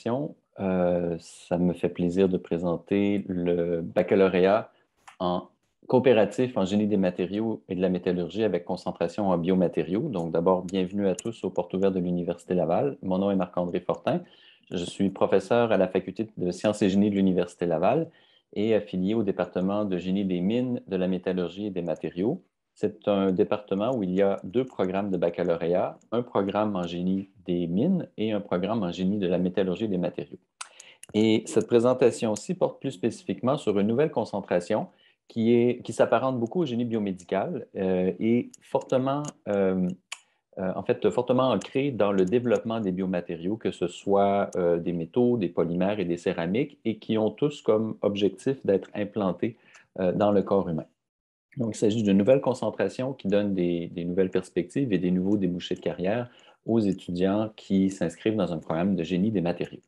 présentation. Ça me fait plaisir de présenter le baccalauréat en coopératif en génie des matériaux et de la métallurgie avec concentration en biomatériaux. Donc, d'abord, bienvenue à tous aux portes ouvertes de l'Université Laval. Mon nom est Marc-André Fortin. Je suis professeur à la Faculté de sciences et génie de l'Université Laval et affilié au département de génie des mines, de la métallurgie et des matériaux. C'est un département où il y a deux programmes de baccalauréat, un programme en génie des mines et un programme en génie de la métallurgie et des matériaux. Et cette présentation-ci porte plus spécifiquement sur une nouvelle concentration qui s'apparente beaucoup au génie biomédical et fortement ancrée dans le développement des biomatériaux, que ce soit des métaux, des polymères et des céramiques, et qui ont tous comme objectif d'être implantés dans le corps humain. Donc, il s'agit d'une nouvelle concentration qui donne des nouvelles perspectives et des nouveaux débouchés de carrière aux étudiants qui s'inscrivent dans un programme de génie des matériaux.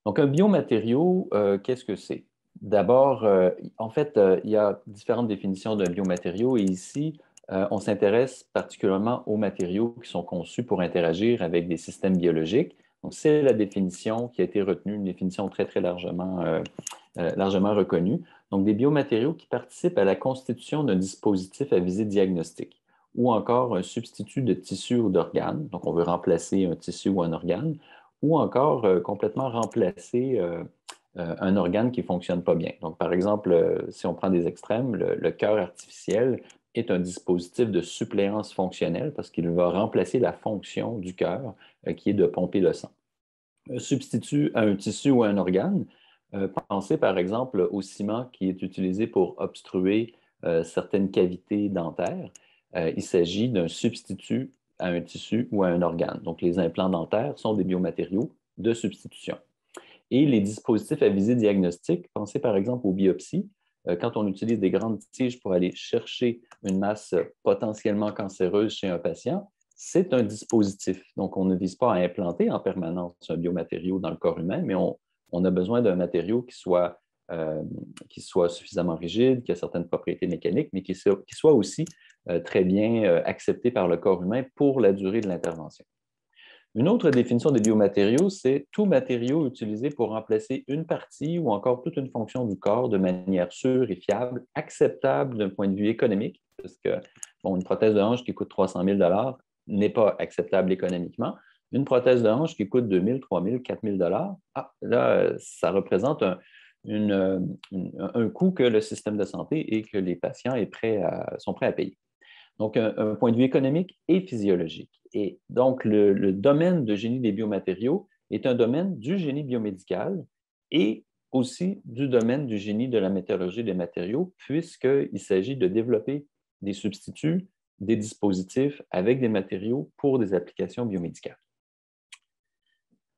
Donc, un biomatériau, qu'est-ce que c'est? D'abord, il y a différentes définitions d'un biomatériau et ici, on s'intéresse particulièrement aux matériaux qui sont conçus pour interagir avec des systèmes biologiques. Donc, c'est la définition qui a été retenue, une définition très, très largement reconnue. Donc, des biomatériaux qui participent à la constitution d'un dispositif à visée diagnostique ou encore un substitut de tissu ou d'organe. Donc, on veut remplacer un tissu ou un organe ou encore complètement remplacer un organe qui ne fonctionne pas bien. Donc, par exemple, si on prend des extrêmes, le cœur artificiel est un dispositif de suppléance fonctionnelle parce qu'il va remplacer la fonction du cœur qui est de pomper le sang. Un substitut à un tissu ou à un organe, pensez par exemple au ciment qui est utilisé pour obstruer certaines cavités dentaires. Il s'agit d'un substitut à un tissu ou à un organe. Donc, les implants dentaires sont des biomatériaux de substitution. Et les dispositifs à visée diagnostique, pensez par exemple aux biopsies. Quand on utilise des grandes tiges pour aller chercher une masse potentiellement cancéreuse chez un patient, c'est un dispositif. Donc, on ne vise pas à implanter en permanence un biomatériau dans le corps humain, mais on a besoin d'un matériau qui soit suffisamment rigide, qui a certaines propriétés mécaniques, mais qui soit aussi très bien accepté par le corps humain pour la durée de l'intervention. Une autre définition des biomatériaux, c'est tout matériau utilisé pour remplacer une partie ou encore toute une fonction du corps de manière sûre et fiable, acceptable d'un point de vue économique, parce que une prothèse de hanche qui coûte 300 000 n'est pas acceptable économiquement. Une prothèse de hanche qui coûte 2 000, 3 000, 4 000 là, ça représente un coût que le système de santé et que les patients sont prêts à payer. Donc, un point de vue économique et physiologique. Et donc, le domaine de génie des biomatériaux est un domaine du génie biomédical et aussi du domaine du génie de la métallurgie des matériaux, puisqu'il s'agit de développer des substituts, des dispositifs avec des matériaux pour des applications biomédicales.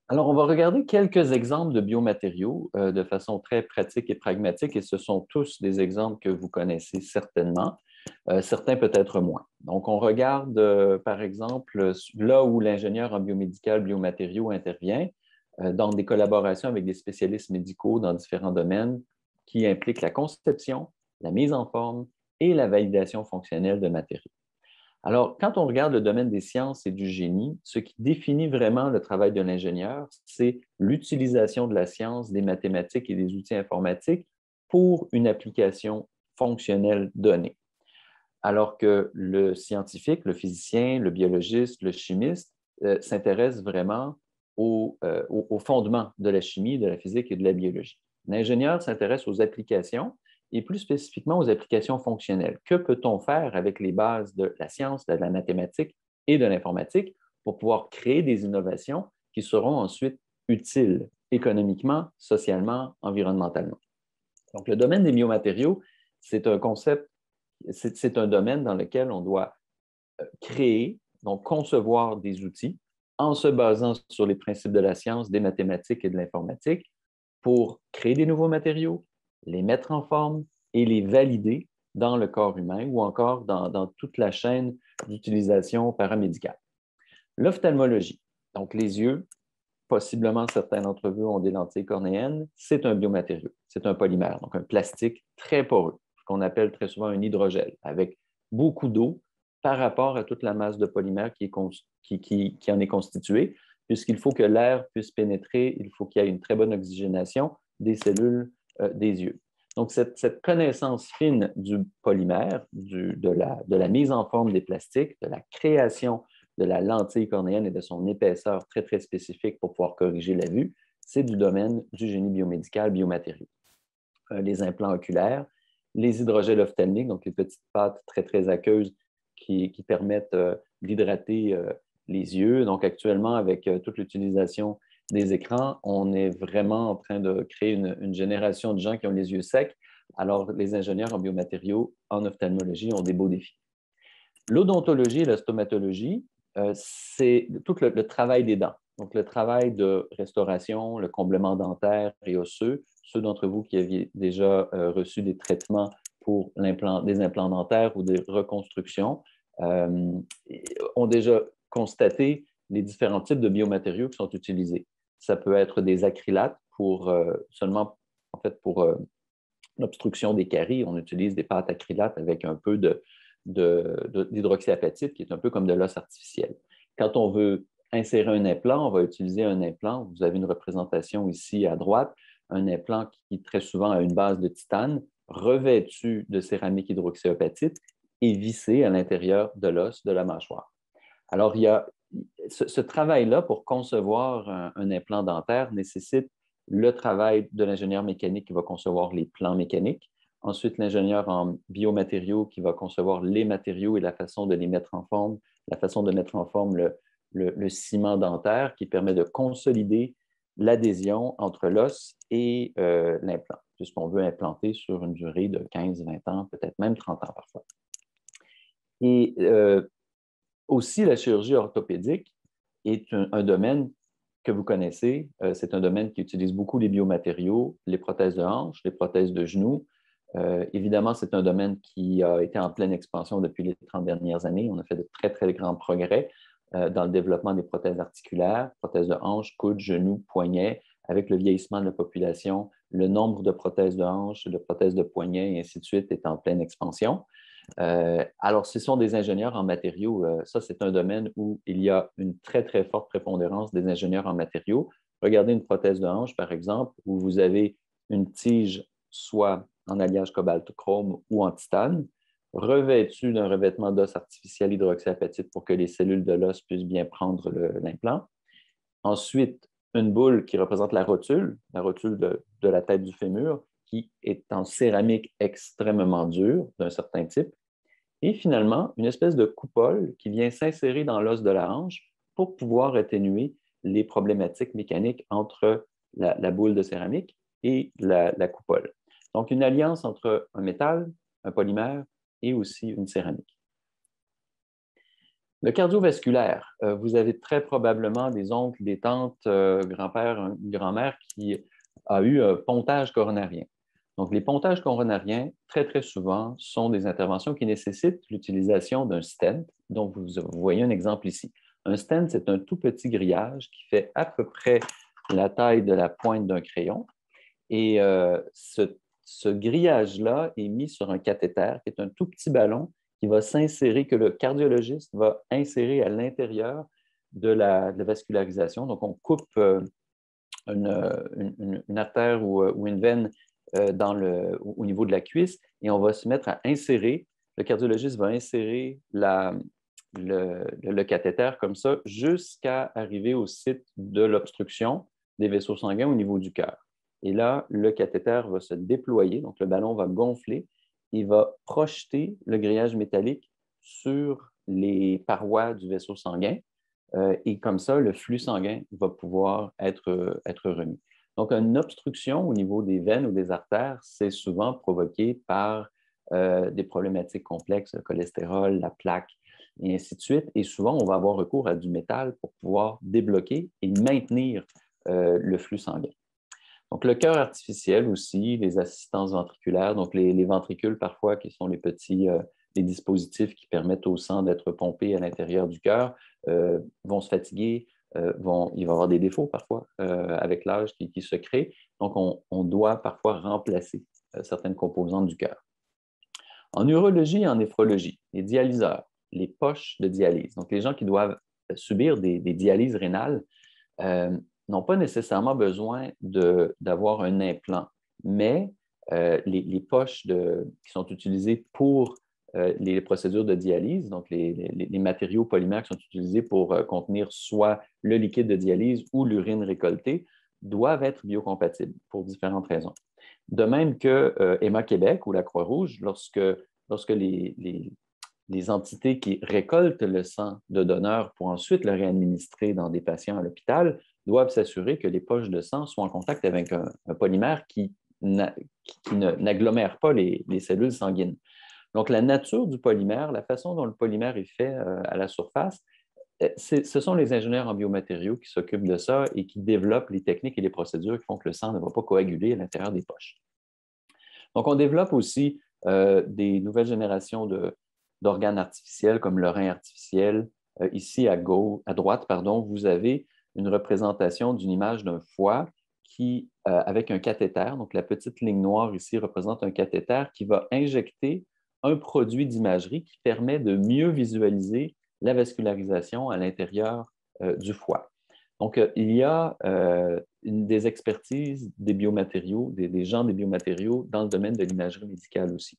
Alors, on va regarder quelques exemples de biomatériaux de façon très pratique et pragmatique, et ce sont tous des exemples que vous connaissez certainement. Certains peut-être moins. Donc, on regarde, par exemple, là où l'ingénieur en biomédical, biomatériaux intervient, dans des collaborations avec des spécialistes médicaux dans différents domaines qui impliquent la conception, la mise en forme et la validation fonctionnelle de matériaux. Alors, quand on regarde le domaine des sciences et du génie, ce qui définit vraiment le travail de l'ingénieur, c'est l'utilisation de la science, des mathématiques et des outils informatiques pour une application fonctionnelle donnée. Alors que le scientifique, le physicien, le biologiste, le chimiste s'intéressent vraiment au fondement de la chimie, de la physique et de la biologie. L'ingénieur s'intéresse aux applications et plus spécifiquement aux applications fonctionnelles. Que peut-on faire avec les bases de la science, de la mathématique et de l'informatique pour pouvoir créer des innovations qui seront ensuite utiles économiquement, socialement, environnementalement? Donc, le domaine des biomatériaux, c'est un concept, c'est un domaine dans lequel on doit créer, donc concevoir des outils en se basant sur les principes de la science, des mathématiques et de l'informatique pour créer des nouveaux matériaux, les mettre en forme et les valider dans le corps humain ou encore dans toute la chaîne d'utilisation paramédicale. L'ophtalmologie, donc les yeux, possiblement certains d'entre vous ont des lentilles cornéennes, c'est un biomatériau, c'est un polymère, donc un plastique très poreux, ce qu'on appelle très souvent un hydrogel, avec beaucoup d'eau par rapport à toute la masse de polymère qui en est constituée. puisqu'il faut que l'air puisse pénétrer, il faut qu'il y ait une très bonne oxygénation des cellules des yeux. Donc, cette connaissance fine du polymère, de la mise en forme des plastiques, de la création de la lentille cornéenne et de son épaisseur très, très spécifique pour pouvoir corriger la vue, c'est du domaine du génie biomédical, biomatériaux. Les implants oculaires, les hydrogels ophtalmiques, donc les petites pâtes très, très aqueuses qui permettent d'hydrater les yeux. Donc, actuellement, avec toute l'utilisation des écrans, on est vraiment en train de créer une génération de gens qui ont les yeux secs. Alors, les ingénieurs en biomatériaux, en ophtalmologie, ont des beaux défis. L'odontologie et la stomatologie, c'est tout le travail des dents. Donc, le travail de restauration, le comblement dentaire et osseux. Ceux d'entre vous qui aviez déjà reçu des traitements pour des implants dentaires ou des reconstructions ont déjà constaté les différents types de biomatériaux qui sont utilisés. Ça peut être des acrylates pour seulement, en fait, pour l'obstruction des caries. On utilise des pâtes acrylates avec un peu d'hydroxyapatite, qui est un peu comme de l'os artificiel. Quand on veut insérer un implant, on va utiliser un implant. Vous avez une représentation ici à droite, un implant qui très souvent a une base de titane revêtu de céramique hydroxyapatite et vissé à l'intérieur de l'os de la mâchoire. Alors, il y a ce travail-là pour concevoir un implant dentaire nécessite le travail de l'ingénieur mécanique qui va concevoir les plans mécaniques, ensuite l'ingénieur en biomatériaux qui va concevoir les matériaux et la façon de les mettre en forme, la façon de mettre en forme le ciment dentaire qui permet de consolider l'adhésion entre l'os et l'implant, puisqu'on veut implanter sur une durée de 15, 20 ans, peut-être même 30 ans parfois. Et aussi, la chirurgie orthopédique est un domaine que vous connaissez. C'est un domaine qui utilise beaucoup les biomatériaux, les prothèses de hanche, les prothèses de genoux. Évidemment, c'est un domaine qui a été en pleine expansion depuis les 30 dernières années. On a fait de très, très grands progrès dans le développement des prothèses articulaires, prothèses de hanche, coudes, genoux, poignets. Avec le vieillissement de la population, le nombre de prothèses de hanche, de prothèses de poignets et ainsi de suite est en pleine expansion. Alors, ce sont des ingénieurs en matériaux. Ça, c'est un domaine où il y a une très, très forte prépondérance des ingénieurs en matériaux. Regardez une prothèse de hanche, par exemple, où vous avez une tige soit en alliage cobalt-chrome ou en titane, revêtue d'un revêtement d'os artificiel hydroxyapatite pour que les cellules de l'os puissent bien prendre l'implant. Ensuite, une boule qui représente la rotule de la tête du fémur, qui est en céramique extrêmement dure d'un certain type. Et finalement, une espèce de coupole qui vient s'insérer dans l'os de la hanche pour pouvoir atténuer les problématiques mécaniques entre la boule de céramique et la coupole. Donc, une alliance entre un métal, un polymère et aussi une céramique. Le cardiovasculaire, vous avez très probablement des oncles, des tantes, grands-pères, une grand-mère qui a eu un pontage coronarien. Donc, les pontages coronariens, très, très souvent, sont des interventions qui nécessitent l'utilisation d'un stent, dont vous voyez un exemple ici. Un stent, c'est un tout petit grillage qui fait à peu près la taille de la pointe d'un crayon. Et ce grillage-là est mis sur un cathéter, qui est un tout petit ballon qui va s'insérer, que le cardiologiste va insérer à l'intérieur de la vascularisation. Donc, on coupe une artère ou une veine au niveau de la cuisse et on va se mettre à insérer. Le cardiologiste va insérer le cathéter comme ça jusqu'à arriver au site de l'obstruction des vaisseaux sanguins au niveau du cœur. Et là, le cathéter va se déployer, donc le ballon va gonfler, il va projeter le grillage métallique sur les parois du vaisseau sanguin et comme ça, le flux sanguin va pouvoir être remis. Donc, une obstruction au niveau des veines ou des artères, c'est souvent provoqué par des problématiques complexes, le cholestérol, la plaque, et ainsi de suite. Et souvent, on va avoir recours à du métal pour pouvoir débloquer et maintenir le flux sanguin. Donc, le cœur artificiel aussi, les assistances ventriculaires, donc les ventricules parfois qui sont les petits les dispositifs qui permettent au sang d'être pompé à l'intérieur du cœur vont se fatiguer, il va y avoir des défauts parfois avec l'âge qui se crée. Donc, on doit parfois remplacer certaines composantes du cœur. En urologie et en néphrologie, les dialyseurs, les poches de dialyse, donc les gens qui doivent subir des dialyses rénales, n'ont pas nécessairement besoin d'avoir un implant, mais les poches qui sont utilisées pour les procédures de dialyse, donc les matériaux polymères qui sont utilisés pour contenir soit le liquide de dialyse ou l'urine récoltée, doivent être biocompatibles pour différentes raisons. De même que EMA Québec ou la Croix-Rouge, lorsque les entités qui récoltent le sang de donneurs pour ensuite le réadministrer dans des patients à l'hôpital doivent s'assurer que les poches de sang soient en contact avec un polymère qui n'agglomère pas les cellules sanguines. Donc, la nature du polymère, la façon dont le polymère est fait à la surface, ce sont les ingénieurs en biomatériaux qui s'occupent de ça et qui développent les techniques et les procédures qui font que le sang ne va pas coaguler à l'intérieur des poches. Donc, on développe aussi des nouvelles générations d'organes artificiels comme le rein artificiel. Ici, à droite, vous avez une représentation d'une image d'un foie avec un cathéter. Donc, la petite ligne noire ici représente un cathéter qui va injecter un produit d'imagerie qui permet de mieux visualiser la vascularisation à l'intérieur du foie. Donc, il y a des expertises des biomatériaux, des gens des biomatériaux dans le domaine de l'imagerie médicale aussi.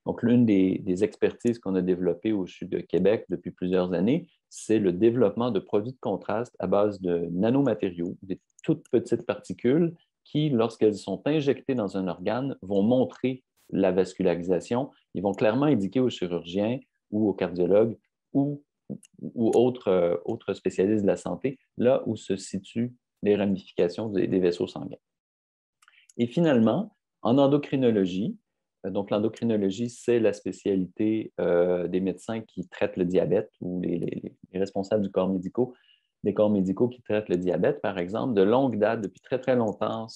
Donc, l'une des expertises qu'on a développées au CHU de Québec depuis plusieurs années, c'est le développement de produits de contraste à base de nanomatériaux, des toutes petites particules qui, lorsqu'elles sont injectées dans un organe, vont montrer la vascularisation. Ils vont clairement indiquer aux chirurgiens ou aux cardiologues ou autres spécialistes de la santé, là où se situent les ramifications des vaisseaux sanguins. Et finalement, en endocrinologie, donc l'endocrinologie, c'est la spécialité des médecins qui traitent le diabète ou les responsables des corps médicaux qui traitent le diabète, par exemple, de longue date, depuis très, très longtemps,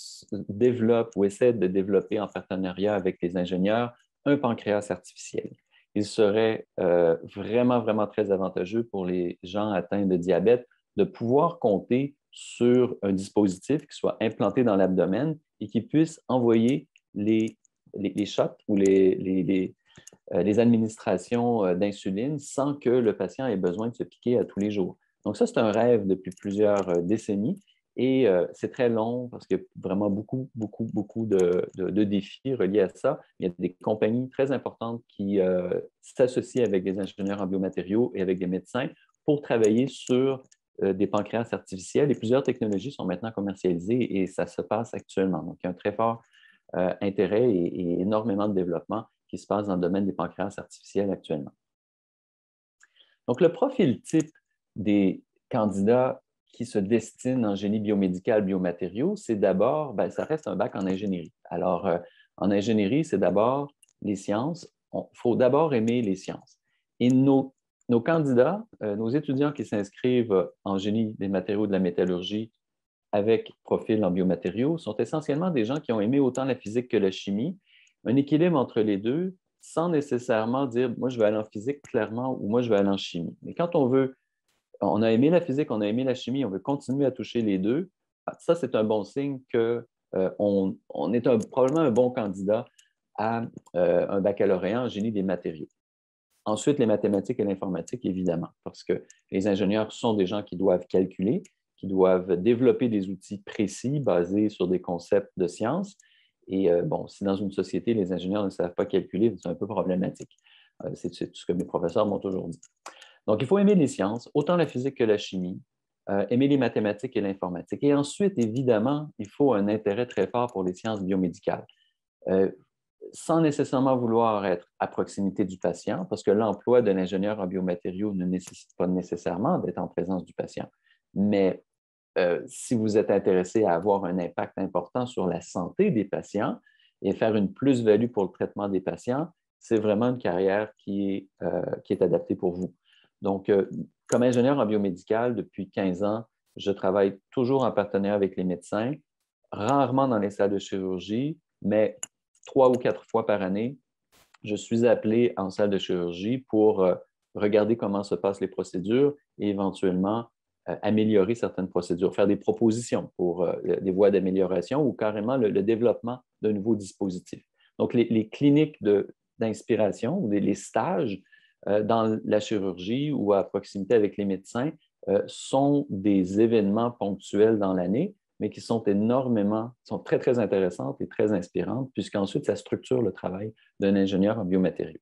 développent ou essaient de développer en partenariat avec les ingénieurs un pancréas artificiel. Il serait vraiment, vraiment très avantageux pour les gens atteints de diabète de pouvoir compter sur un dispositif qui soit implanté dans l'abdomen et qui puisse envoyer les shots ou les administrations d'insuline sans que le patient ait besoin de se piquer à tous les jours. Donc ça, c'est un rêve depuis plusieurs décennies et c'est très long parce qu'il y a vraiment beaucoup, beaucoup, beaucoup de défis reliés à ça. Il y a des compagnies très importantes qui s'associent avec des ingénieurs en biomatériaux et avec des médecins pour travailler sur des pancréas artificiels et plusieurs technologies sont maintenant commercialisées et ça se passe actuellement. Donc, il y a un très fort intérêt et énormément de développement qui se passe dans le domaine des pancréas artificiels actuellement. Donc, le profil type des candidats qui se destinent en génie biomédical, biomatériaux, c'est d'abord, ça reste un bac en ingénierie. Alors, en ingénierie, c'est d'abord les sciences. Il faut d'abord aimer les sciences. Et nos candidats, nos étudiants qui s'inscrivent en génie des matériaux de la métallurgie avec profil en biomatériaux sont essentiellement des gens qui ont aimé autant la physique que la chimie, un équilibre entre les deux, sans nécessairement dire moi je vais aller en physique clairement ou moi je vais aller en chimie. Mais quand on a aimé la physique, on a aimé la chimie, on veut continuer à toucher les deux, ça c'est un bon signe qu'on est probablement un bon candidat à un baccalauréat en génie des matériaux. Ensuite, les mathématiques et l'informatique, évidemment, parce que les ingénieurs sont des gens qui doivent calculer, qui doivent développer des outils précis basés sur des concepts de sciences. Et si dans une société, les ingénieurs ne savent pas calculer, c'est un peu problématique. C'est ce que mes professeurs m'ont toujours dit. Donc, il faut aimer les sciences, autant la physique que la chimie, aimer les mathématiques et l'informatique. Et ensuite, évidemment, il faut un intérêt très fort pour les sciences biomédicales. Sans nécessairement vouloir être à proximité du patient, parce que l'emploi d'un ingénieur en biomatériaux ne nécessite pas nécessairement d'être en présence du patient. Mais si vous êtes intéressé à avoir un impact important sur la santé des patients et faire une plus-value pour le traitement des patients, c'est vraiment une carrière qui est adaptée pour vous. Donc, comme ingénieur en biomédical, depuis 15 ans, je travaille toujours en partenariat avec les médecins, rarement dans les salles de chirurgie, mais 3 ou 4 fois par année, je suis appelé en salle de chirurgie pour regarder comment se passent les procédures et éventuellement améliorer certaines procédures, faire des propositions pour des voies d'amélioration ou carrément le développement d'un nouveau dispositif. Donc, les cliniques d'inspiration ou les stages dans la chirurgie ou à proximité avec les médecins sont des événements ponctuels dans l'année, mais qui sont sont très, très intéressantes et très inspirantes, puisqu'ensuite, ça structure le travail d'un ingénieur en biomatériaux.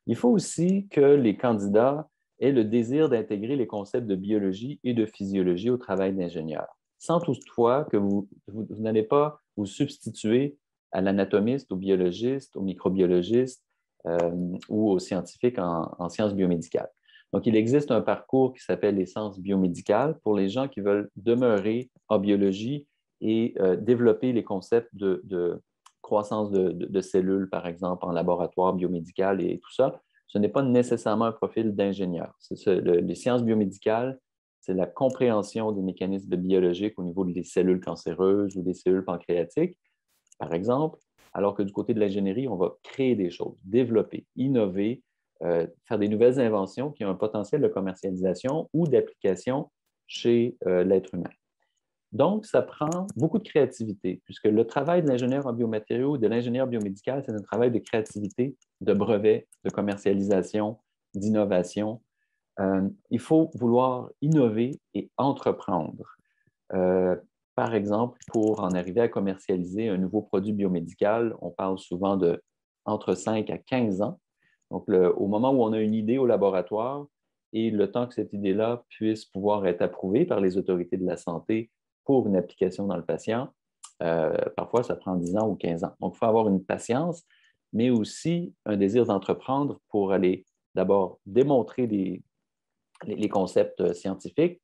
Il faut aussi que les candidats aient le désir d'intégrer les concepts de biologie et de physiologie au travail d'ingénieur, sans toutefois que vous n'allez pas vous substituer à l'anatomiste, au biologiste, au microbiologiste ou aux scientifiques en sciences biomédicales. Donc, il existe un parcours qui s'appelle les sciences biomédicales pour les gens qui veulent demeurer en biologie et développer les concepts de croissance de cellules, par exemple, en laboratoire biomédical et tout ça. Ce n'est pas nécessairement un profil d'ingénieur. Les sciences biomédicales, c'est la compréhension des mécanismes biologiques au niveau des cellules cancéreuses ou des cellules pancréatiques, par exemple, alors que du côté de l'ingénierie, on va créer des choses, développer, innover, faire des nouvelles inventions qui ont un potentiel de commercialisation ou d'application chez l'être humain. Donc, ça prend beaucoup de créativité, puisque le travail de l'ingénieur en biomatériaux, de l'ingénieur biomédical, c'est un travail de créativité, de brevet, de commercialisation, d'innovation. Il faut vouloir innover et entreprendre. Par exemple, pour en arriver à commercialiser un nouveau produit biomédical, on parle souvent de entre 5 à 15 ans. Donc, au moment où on a une idée au laboratoire et le temps que cette idée-là puisse pouvoir être approuvée par les autorités de la santé pour une application dans le patient, parfois ça prend 10 ans ou 15 ans. Donc, il faut avoir une patience, mais aussi un désir d'entreprendre pour aller d'abord démontrer les concepts scientifiques,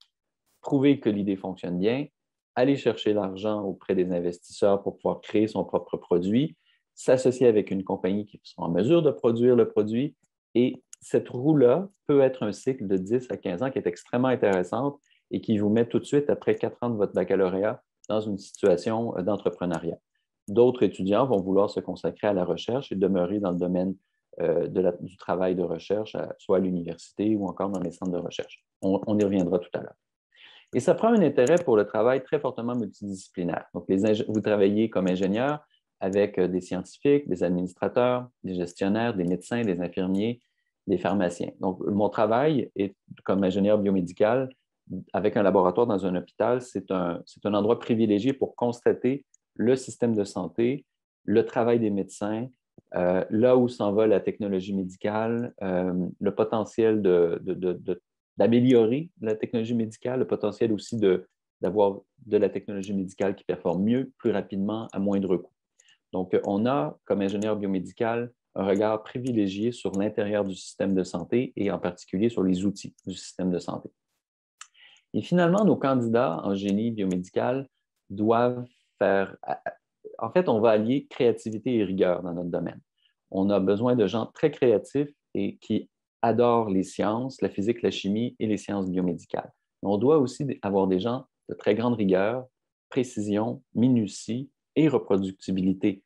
prouver que l'idée fonctionne bien, aller chercher l'argent auprès des investisseurs pour pouvoir créer son propre produit, s'associer avec une compagnie qui sera en mesure de produire le produit. Et cette roue-là peut être un cycle de 10 à 15 ans qui est extrêmement intéressante et qui vous met tout de suite, après 4 ans de votre baccalauréat, dans une situation d'entrepreneuriat. D'autres étudiants vont vouloir se consacrer à la recherche et demeurer dans le domaine du travail de recherche, soit à l'université ou encore dans les centres de recherche. On y reviendra tout à l'heure. Et ça prend un intérêt pour le travail très fortement multidisciplinaire. Donc, vous travaillez comme ingénieur avec des scientifiques, des administrateurs, des gestionnaires, des médecins, des infirmiers, des pharmaciens. Donc, mon travail est comme ingénieur biomédical avec un laboratoire dans un hôpital, c'est un endroit privilégié pour constater le système de santé, le travail des médecins, là où s'en va la technologie médicale, le potentiel d'améliorer la technologie médicale, le potentiel aussi d'avoir de la technologie médicale qui performe mieux, plus rapidement, à moindre coût. Donc, on a, comme ingénieur biomédical, un regard privilégié sur l'intérieur du système de santé et en particulier sur les outils du système de santé. Et finalement, nos candidats en génie biomédical doivent faire... En fait, on va allier créativité et rigueur dans notre domaine. On a besoin de gens très créatifs et qui adorent les sciences, la physique, la chimie et les sciences biomédicales. Mais on doit aussi avoir des gens de très grande rigueur, précision, minutie et reproductibilité.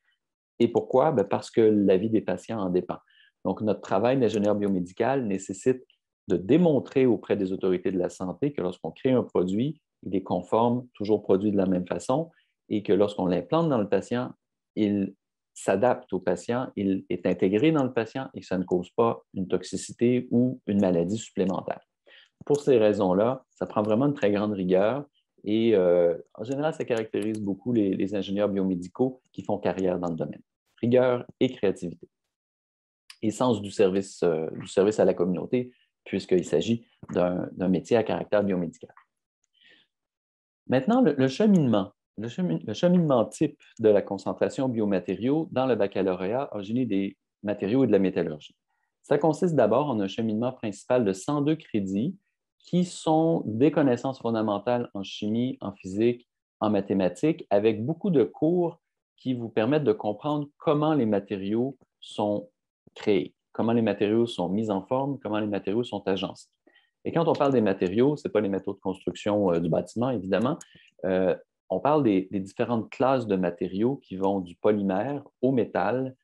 Et pourquoi? Parce que la vie des patients en dépend. Donc, notre travail d'ingénieur biomédical nécessite de démontrer auprès des autorités de la santé que lorsqu'on crée un produit, il est conforme, toujours produit de la même façon, et que lorsqu'on l'implante dans le patient, il s'adapte au patient, il est intégré dans le patient et que ça ne cause pas une toxicité ou une maladie supplémentaire. Pour ces raisons-là, ça prend vraiment une très grande rigueur et en général, ça caractérise beaucoup les ingénieurs biomédicaux qui font carrière dans le domaine. Rigueur et créativité. Et sens du service à la communauté, puisqu'il s'agit d'un métier à caractère biomédical. Maintenant, le cheminement type de la concentration biomatériaux dans le baccalauréat en génie des matériaux et de la métallurgie. Ça consiste d'abord en un cheminement principal de 102 crédits qui sont des connaissances fondamentales en chimie, en physique, en mathématiques, avec beaucoup de cours qui vous permettent de comprendre comment les matériaux sont créés, comment les matériaux sont mis en forme, comment les matériaux sont agencés. Et quand on parle des matériaux, ce n'est pas les métaux de construction du bâtiment, évidemment. On parle des différentes classes de matériaux qui vont du polymère au métal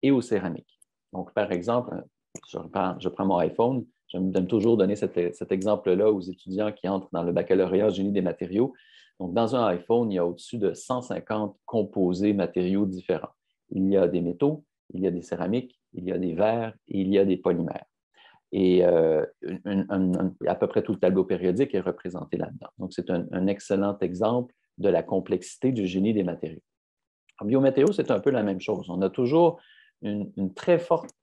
et aux céramiques. Donc, par exemple, je prends mon iPhone, j'aime toujours donner cet exemple-là aux étudiants qui entrent dans le baccalauréat génie des matériaux. Donc, dans un iPhone, il y a au-dessus de 150 composés matériaux différents. Il y a des métaux, il y a des céramiques, il y a des verres et il y a des polymères. Et à peu près tout le tableau périodique est représenté là-dedans. Donc, c'est un excellent exemple de la complexité du génie des matériaux. En biomatériaux, c'est un peu la même chose. On a toujours une très forte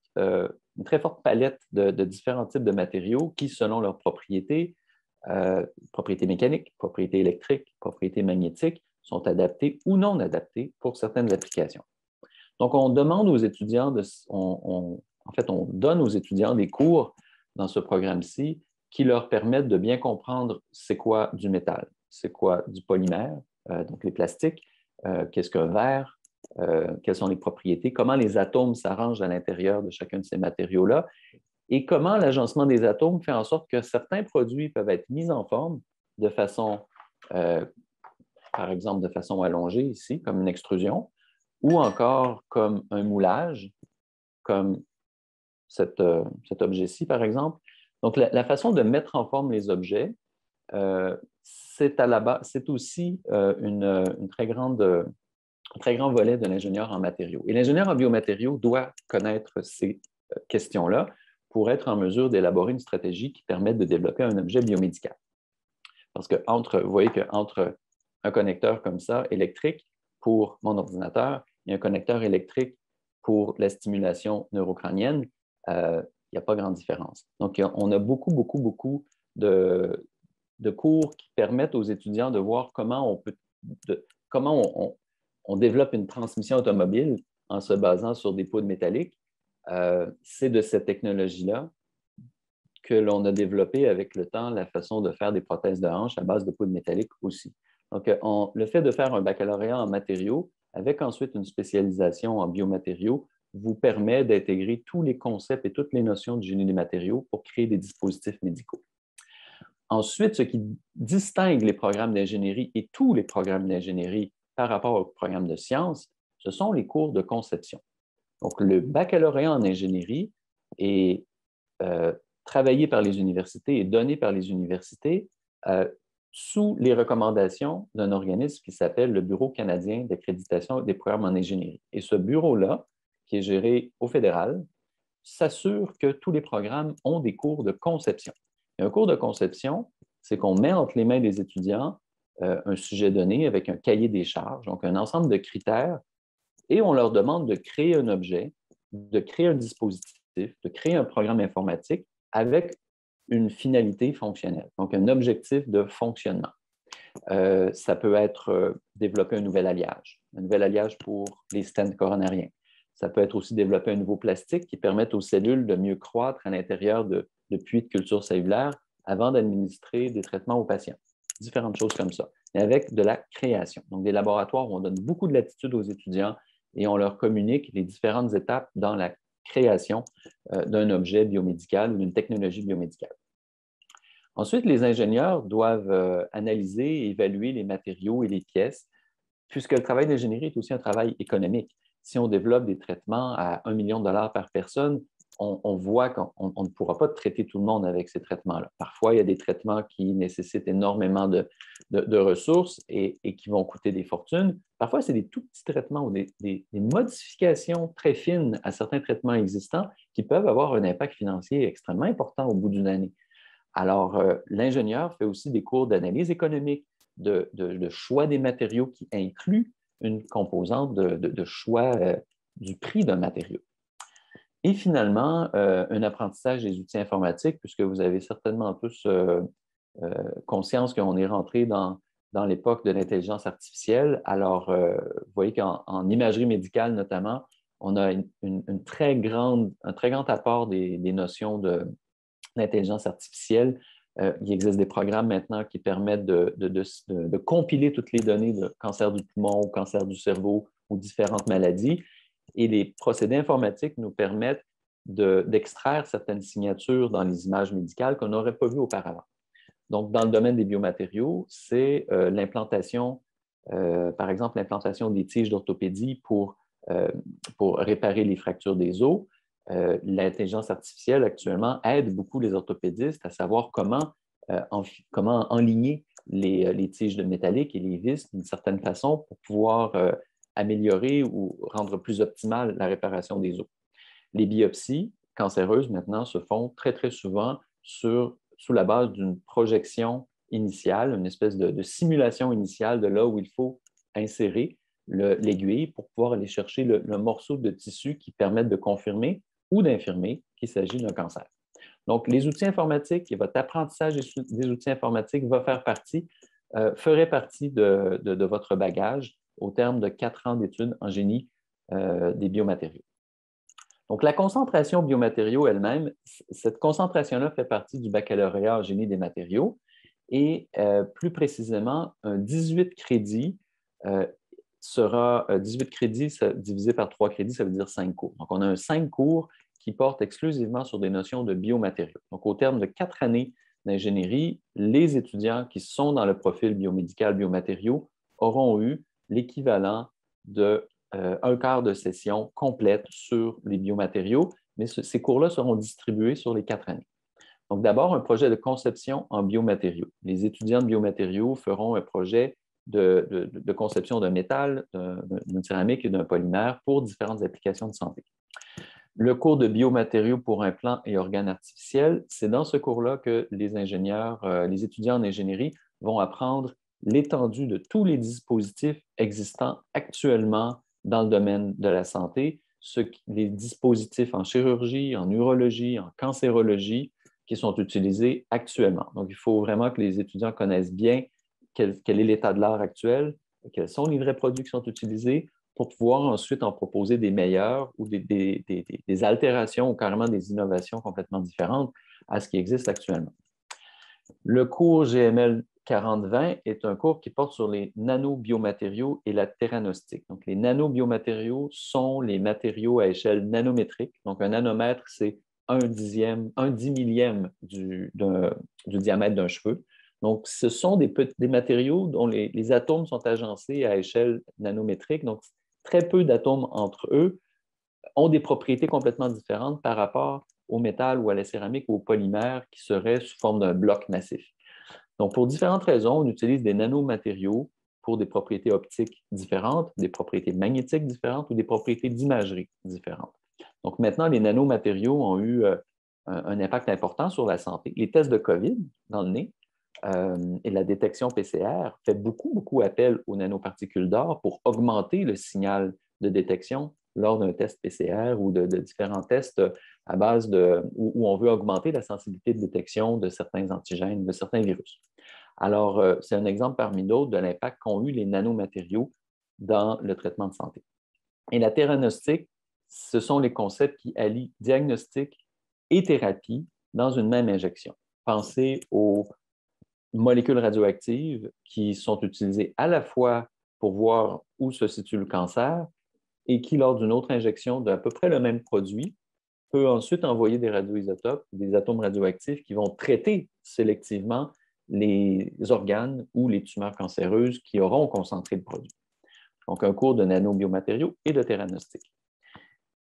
palette de différents types de matériaux qui, selon leurs propriétés, propriétés mécaniques, propriétés électriques, propriétés magnétiques, sont adaptés ou non adaptés pour certaines applications. Donc, on demande aux étudiants, en fait, on donne aux étudiants des cours dans ce programme-ci qui leur permettent de bien comprendre c'est quoi du métal, c'est quoi du polymère, donc les plastiques, qu'est-ce qu'un verre, quelles sont les propriétés, comment les atomes s'arrangent à l'intérieur de chacun de ces matériaux-là et comment l'agencement des atomes fait en sorte que certains produits peuvent être mis en forme de façon, par exemple, de façon allongée ici, comme une extrusion, ou encore comme un moulage, comme cet objet-ci, par exemple. Donc, la façon de mettre en forme les objets, c'est aussi un très grand volet de l'ingénieur en matériaux. Et l'ingénieur en biomatériaux doit connaître ces questions-là pour être en mesure d'élaborer une stratégie qui permette de développer un objet biomédical. Parce que vous voyez qu'entre un connecteur comme ça, électrique, pour mon ordinateur, et un connecteur électrique pour la stimulation neurocrânienne, il n'y a pas grande différence. Donc, on a beaucoup de cours qui permettent aux étudiants de voir comment on développe une transmission automobile en se basant sur des poudres métalliques. C'est de cette technologie-là que l'on a développé avec le temps la façon de faire des prothèses de hanche à base de poudre métallique aussi. Donc, le fait de faire un baccalauréat en matériaux avec ensuite une spécialisation en biomatériaux vous permet d'intégrer tous les concepts et toutes les notions du génie des matériaux pour créer des dispositifs médicaux. Ensuite, ce qui distingue les programmes d'ingénierie et tous les programmes d'ingénierie par rapport aux programmes de sciences, ce sont les cours de conception. Donc, le baccalauréat en ingénierie est travaillé par les universités et donné par les universités sous les recommandations d'un organisme qui s'appelle le Bureau canadien d'accréditation des programmes en ingénierie. Et ce bureau-là, qui est géré au fédéral, s'assure que tous les programmes ont des cours de conception. Et un cours de conception, c'est qu'on met entre les mains des étudiants un sujet donné avec un cahier des charges, donc un ensemble de critères, et on leur demande de créer un objet, de créer un dispositif, de créer un programme informatique avec une finalité fonctionnelle, donc un objectif de fonctionnement. Ça peut être développer un nouvel alliage pour les stents coronariens. Ça peut être aussi développer un nouveau plastique qui permette aux cellules de mieux croître à l'intérieur de puits de culture cellulaire avant d'administrer des traitements aux patients. Différentes choses comme ça, mais avec de la création. Donc, des laboratoires où on donne beaucoup de latitude aux étudiants et on leur communique les différentes étapes dans la création d'un objet biomédical ou d'une technologie biomédicale. Ensuite, les ingénieurs doivent analyser et évaluer les matériaux et les pièces, puisque le travail d'ingénierie est aussi un travail économique. Si on développe des traitements à 1 million de dollars par personne, on voit qu'on ne pourra pas traiter tout le monde avec ces traitements-là. Parfois, il y a des traitements qui nécessitent énormément de ressources et qui vont coûter des fortunes. Parfois, c'est des tout petits traitements ou des modifications très fines à certains traitements existants qui peuvent avoir un impact financier extrêmement important au bout d'une année. Alors, l'ingénieur fait aussi des cours d'analyse économique, de choix des matériaux qui inclut une composante de choix du prix d'un matériau. Et finalement, un apprentissage des outils informatiques, puisque vous avez certainement tous conscience qu'on est rentré dans l'époque de l'intelligence artificielle. Alors, vous voyez qu'en imagerie médicale notamment, on a un très grand apport des notions d'intelligence artificielle. Il existe des programmes maintenant qui permettent de compiler toutes les données de cancer du poumon ou cancer du cerveau ou différentes maladies. Et les procédés informatiques nous permettent d'extraire certaines signatures dans les images médicales qu'on n'aurait pas vues auparavant. Donc, dans le domaine des biomatériaux, c'est l'implantation, par exemple, l'implantation des tiges d'orthopédie pour réparer les fractures des os. L'intelligence artificielle actuellement aide beaucoup les orthopédistes à savoir comment enligner les tiges de métallique et les vis d'une certaine façon pour pouvoir améliorer ou rendre plus optimale la réparation des os. Les biopsies, cancéreuses maintenant se font très, très souvent sous la base d'une projection initiale, une espèce de simulation initiale de là où il faut insérer l'aiguille pour pouvoir aller chercher le morceau de tissu qui permette de confirmer ou d'infirmer qu'il s'agit d'un cancer. Donc, les outils informatiques et votre apprentissage des outils informatiques ferait partie de votre bagage au terme de 4 ans d'études en génie des biomatériaux. Donc, la concentration biomatériaux elle-même, cette concentration-là fait partie du baccalauréat en génie des matériaux et plus précisément, un 18 crédits sera 18 crédits divisé par 3 crédits, ça veut dire 5 cours. Donc, on a 5 cours qui portent exclusivement sur des notions de biomatériaux. Donc, au terme de 4 années d'ingénierie, les étudiants qui sont dans le profil biomédical, biomatériaux, auront eu l'équivalent de un quart de session complète sur les biomatériaux, mais ces cours-là seront distribués sur les 4 années. Donc, d'abord, un projet de conception en biomatériaux. Les étudiants de biomatériaux feront un projet de conception d'un métal, d'une céramique et d'un polymère pour différentes applications de santé. Le cours de biomatériaux pour implants et organes artificiels, c'est dans ce cours-là que les ingénieurs, les étudiants en ingénierie vont apprendre l'étendue de tous les dispositifs existants actuellement dans le domaine de la santé, les dispositifs en chirurgie, en urologie, en cancérologie qui sont utilisés actuellement. Donc, il faut vraiment que les étudiants connaissent bien quel est l'état de l'art actuel, quels sont les vrais produits qui sont utilisés, pour pouvoir ensuite en proposer des meilleurs ou des altérations ou carrément des innovations complètement différentes à ce qui existe actuellement. Le cours GML 4020 est un cours qui porte sur les nanobiomatériaux et la theranostique. Donc, les nanobiomatériaux sont les matériaux à échelle nanométrique. Donc, un nanomètre, c'est un 10 millième du diamètre d'un cheveu. Donc, ce sont des matériaux dont les atomes sont agencés à échelle nanométrique. Donc, très peu d'atomes entre eux ont des propriétés complètement différentes par rapport au métal ou à la céramique ou au polymère qui seraient sous forme d'un bloc massif. Donc, pour différentes raisons, on utilise des nanomatériaux pour des propriétés optiques différentes, des propriétés magnétiques différentes ou des propriétés d'imagerie différentes. Donc, maintenant, les nanomatériaux ont eu un impact important sur la santé. Les tests de COVID dans le nez et la détection PCR fait beaucoup, beaucoup appel aux nanoparticules d'or pour augmenter le signal de détection lors d'un test PCR ou de différents tests à base où on veut augmenter la sensibilité de détection de certains antigènes, de certains virus. Alors, c'est un exemple parmi d'autres de l'impact qu'ont eu les nanomatériaux dans le traitement de santé. Et la theranostique, ce sont les concepts qui allient diagnostic et thérapie dans une même injection. Pensez aux molécules radioactives qui sont utilisées à la fois pour voir où se situe le cancer et qui, lors d'une autre injection d'à peu près le même produit, peut ensuite envoyer des radioisotopes, des atomes radioactifs qui vont traiter sélectivement les organes ou les tumeurs cancéreuses qui auront concentré le produit. Donc, un cours de nanobiomatériaux et de theranostique.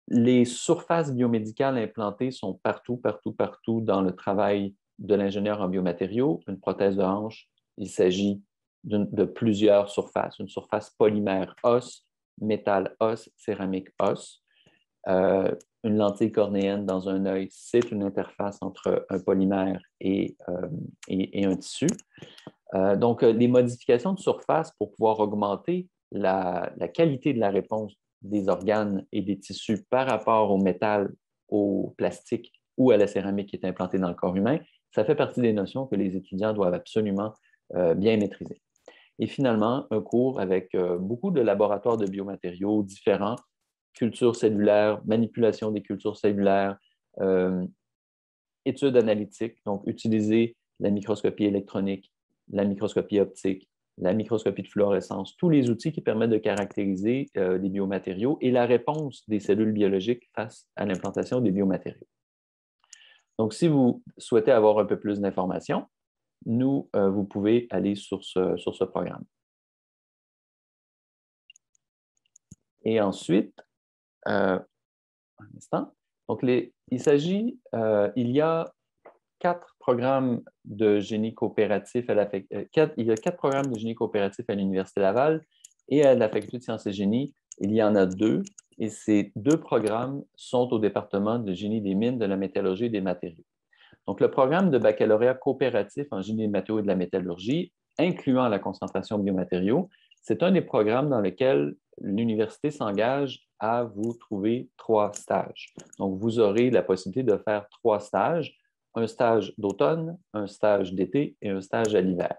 Les surfaces biomédicales implantées sont partout, partout, partout dans le travail de l'ingénieur en biomatériaux. Une prothèse de hanche, il s'agit de plusieurs surfaces. Une surface polymère os, métal os, céramique os. Une lentille cornéenne dans un œil, c'est une interface entre un polymère et un tissu. Donc, les modifications de surface pour pouvoir augmenter la qualité de la réponse des organes et des tissus par rapport au métal, au plastique ou à la céramique qui est implantée dans le corps humain, ça fait partie des notions que les étudiants doivent absolument bien maîtriser. Et finalement, un cours avec beaucoup de laboratoires de biomatériaux différents, culture cellulaire, manipulation des cultures cellulaires, études analytiques, donc utiliser la microscopie électronique, la microscopie optique, la microscopie de fluorescence, tous les outils qui permettent de caractériser les biomatériaux et la réponse des cellules biologiques face à l'implantation des biomatériaux. Donc, si vous souhaitez avoir un peu plus d'informations, vous pouvez aller sur ce programme. Et ensuite, un instant. Donc, il y a 4 programmes de génie coopératif il y a 4 programmes de génie coopératif à l'Université Laval et à la Faculté de sciences et génie, il y en a 2 Et ces deux programmes sont au département de génie des mines, de la métallurgie et des matériaux. Donc, le programme de baccalauréat coopératif en génie des matériaux et de la métallurgie, incluant la concentration biomatériaux, c'est un des programmes dans lesquels l'université s'engage à vous trouver 3 stages. Donc, vous aurez la possibilité de faire 3 stages, un stage d'automne, un stage d'été et un stage à l'hiver.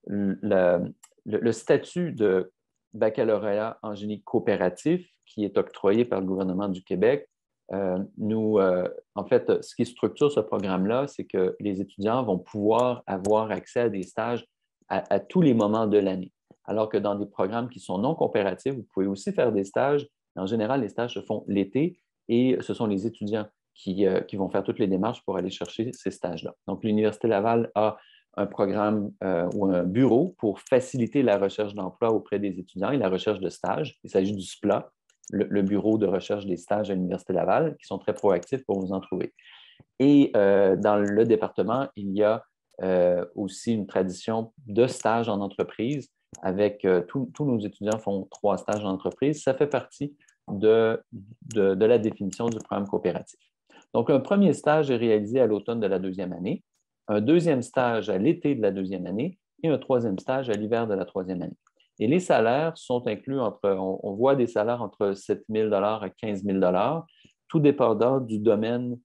Le statut de baccalauréat en génie coopératif qui est octroyé par le gouvernement du Québec, en fait, ce qui structure ce programme-là, c'est que les étudiants vont pouvoir avoir accès à des stages à tous les moments de l'année. Alors que dans des programmes qui sont non coopératifs, vous pouvez aussi faire des stages. En général, les stages se font l'été et ce sont les étudiants qui vont faire toutes les démarches pour aller chercher ces stages-là. Donc, l'Université Laval a un programme ou un bureau pour faciliter la recherche d'emploi auprès des étudiants et la recherche de stages. Il s'agit du SPLA, le bureau de recherche des stages à l'Université Laval, qui sont très proactifs pour vous en trouver. Et dans le département, il y a aussi une tradition de stages en entreprise avec tous nos étudiants font 3 stages en entreprise. Ça fait partie de la définition du programme coopératif. Donc, un premier stage est réalisé à l'automne de la 2e année, un deuxième stage à l'été de la 2e année et un 3e stage à l'hiver de la 3e année. Et les salaires sont inclus on voit des salaires entre 7 000 à 15 000 tout dépendant du domaine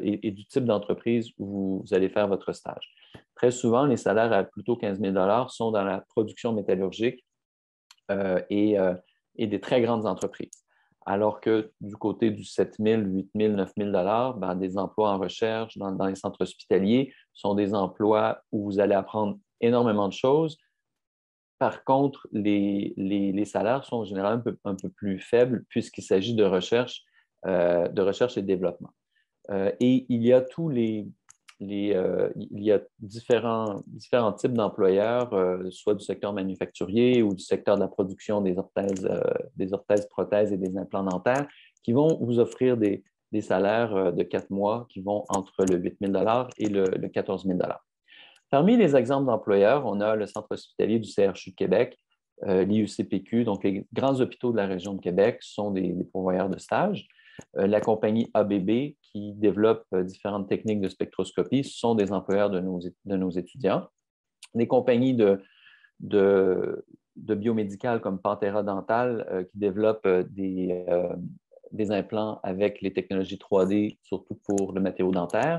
et du type d'entreprise où vous allez faire votre stage. Très souvent, les salaires à plutôt 15 000 sont dans la production métallurgique et des très grandes entreprises. Alors que du côté du 7 000, 8 000, 9 000 ben, des emplois en recherche dans les centres hospitaliers sont des emplois où vous allez apprendre énormément de choses. Par contre, les salaires sont en général un peu plus faibles puisqu'il s'agit de recherche et de développement. Et il y a il y a différents types d'employeurs, soit du secteur manufacturier ou du secteur de la production des orthèses, prothèses et des implants dentaires, qui vont vous offrir des salaires de 4 mois qui vont entre le 8 000 et le 14 000 Parmi les exemples d'employeurs, on a le Centre hospitalier du CRHU de Québec, l'IUCPQ, donc les grands hôpitaux de la région de Québec sont des pourvoyeurs de stages. La compagnie ABB, qui développe différentes techniques de spectroscopie, sont des employeurs de nos étudiants. Des compagnies de biomédicales comme Pantera Dental, qui développent des implants avec les technologies 3D, surtout pour le matériau dentaire.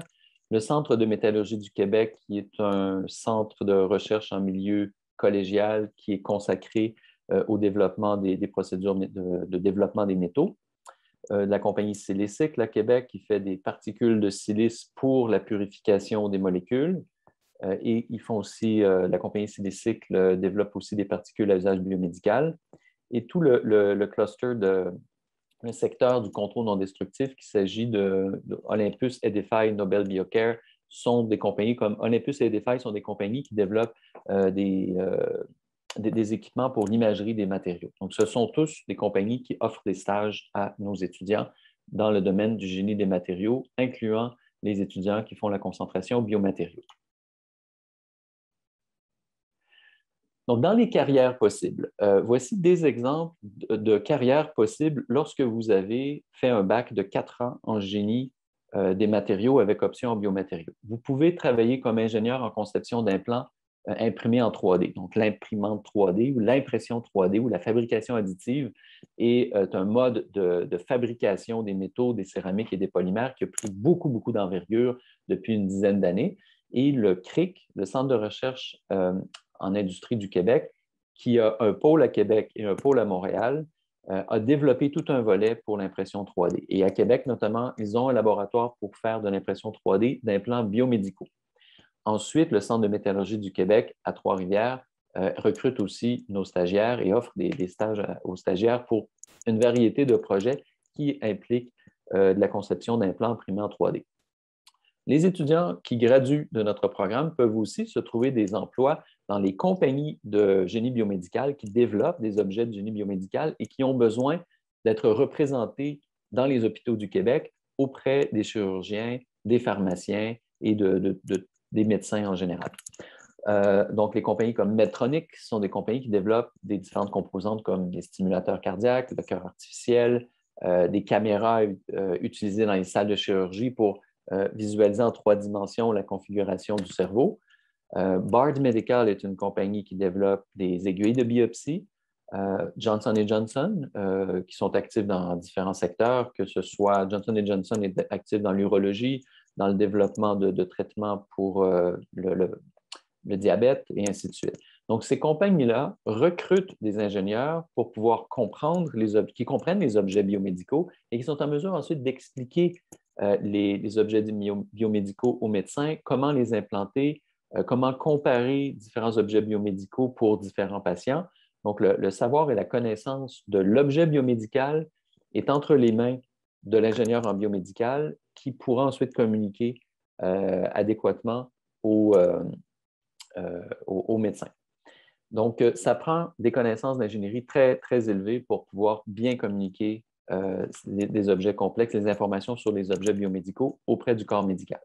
Le Centre de métallurgie du Québec, qui est un centre de recherche en milieu collégial qui est consacré au développement des procédures de développement des métaux. La compagnie Silicic, à Québec, qui fait des particules de silice pour la purification des molécules. Et ils font aussi, la compagnie Silicic développe aussi des particules à usage biomédical. Et tout le cluster le secteur du contrôle non destructif, qu'il s'agit de Olympus, Edify, Nobel Biocare, sont des compagnies comme Olympus et Edify sont des compagnies qui développent des équipements pour l'imagerie des matériaux. Donc, ce sont tous des compagnies qui offrent des stages à nos étudiants dans le domaine du génie des matériaux, incluant les étudiants qui font la concentration biomatériaux. Donc, dans les carrières possibles, voici des exemples de carrières possibles lorsque vous avez fait un bac de 4 ans en génie des matériaux avec option en biomatériaux. Vous pouvez travailler comme ingénieur en conception d'implants imprimés en 3D. Donc, l'imprimante 3D ou l'impression 3D ou la fabrication additive est un mode de fabrication des métaux, des céramiques et des polymères qui a pris beaucoup, beaucoup d'envergure depuis une dizaine d'années. Et le CRIC, le Centre de recherche en industrie du Québec, qui a un pôle à Québec et un pôle à Montréal, a développé tout un volet pour l'impression 3D. Et à Québec, notamment, ils ont un laboratoire pour faire de l'impression 3D d'implants biomédicaux. Ensuite, le Centre de métallurgie du Québec à Trois-Rivières recrute aussi nos stagiaires et offre des stages aux stagiaires pour une variété de projets qui impliquent de la conception d'implants imprimés en 3D. Les étudiants qui graduent de notre programme peuvent aussi se trouver des emplois dans les compagnies de génie biomédical qui développent des objets de génie biomédical et qui ont besoin d'être représentés dans les hôpitaux du Québec auprès des chirurgiens, des pharmaciens et des médecins en général. Donc, les compagnies comme Medtronic sont des compagnies qui développent des différentes composantes comme des stimulateurs cardiaques, le cœur artificiel, des caméras utilisées dans les salles de chirurgie pour visualiser en 3 dimensions la configuration du cerveau. Bard Medical est une compagnie qui développe des aiguilles de biopsie. Johnson Johnson, qui sont actifs dans différents secteurs, que ce soit Johnson Johnson est actif dans l'urologie, dans le développement de traitements pour le diabète et ainsi de suite. Donc, ces compagnies-là recrutent des ingénieurs pour pouvoir comprendre qui comprennent les objets biomédicaux et qui sont en mesure ensuite d'expliquer les objets biomédicaux aux médecins, comment les implanter, comment comparer différents objets biomédicaux pour différents patients. Donc, le savoir et la connaissance de l'objet biomédical est entre les mains de l'ingénieur en biomédical qui pourra ensuite communiquer adéquatement aux médecins. Donc, ça prend des connaissances d'ingénierie très, très élevées pour pouvoir bien communiquer des objets complexes, les informations sur les objets biomédicaux auprès du corps médical.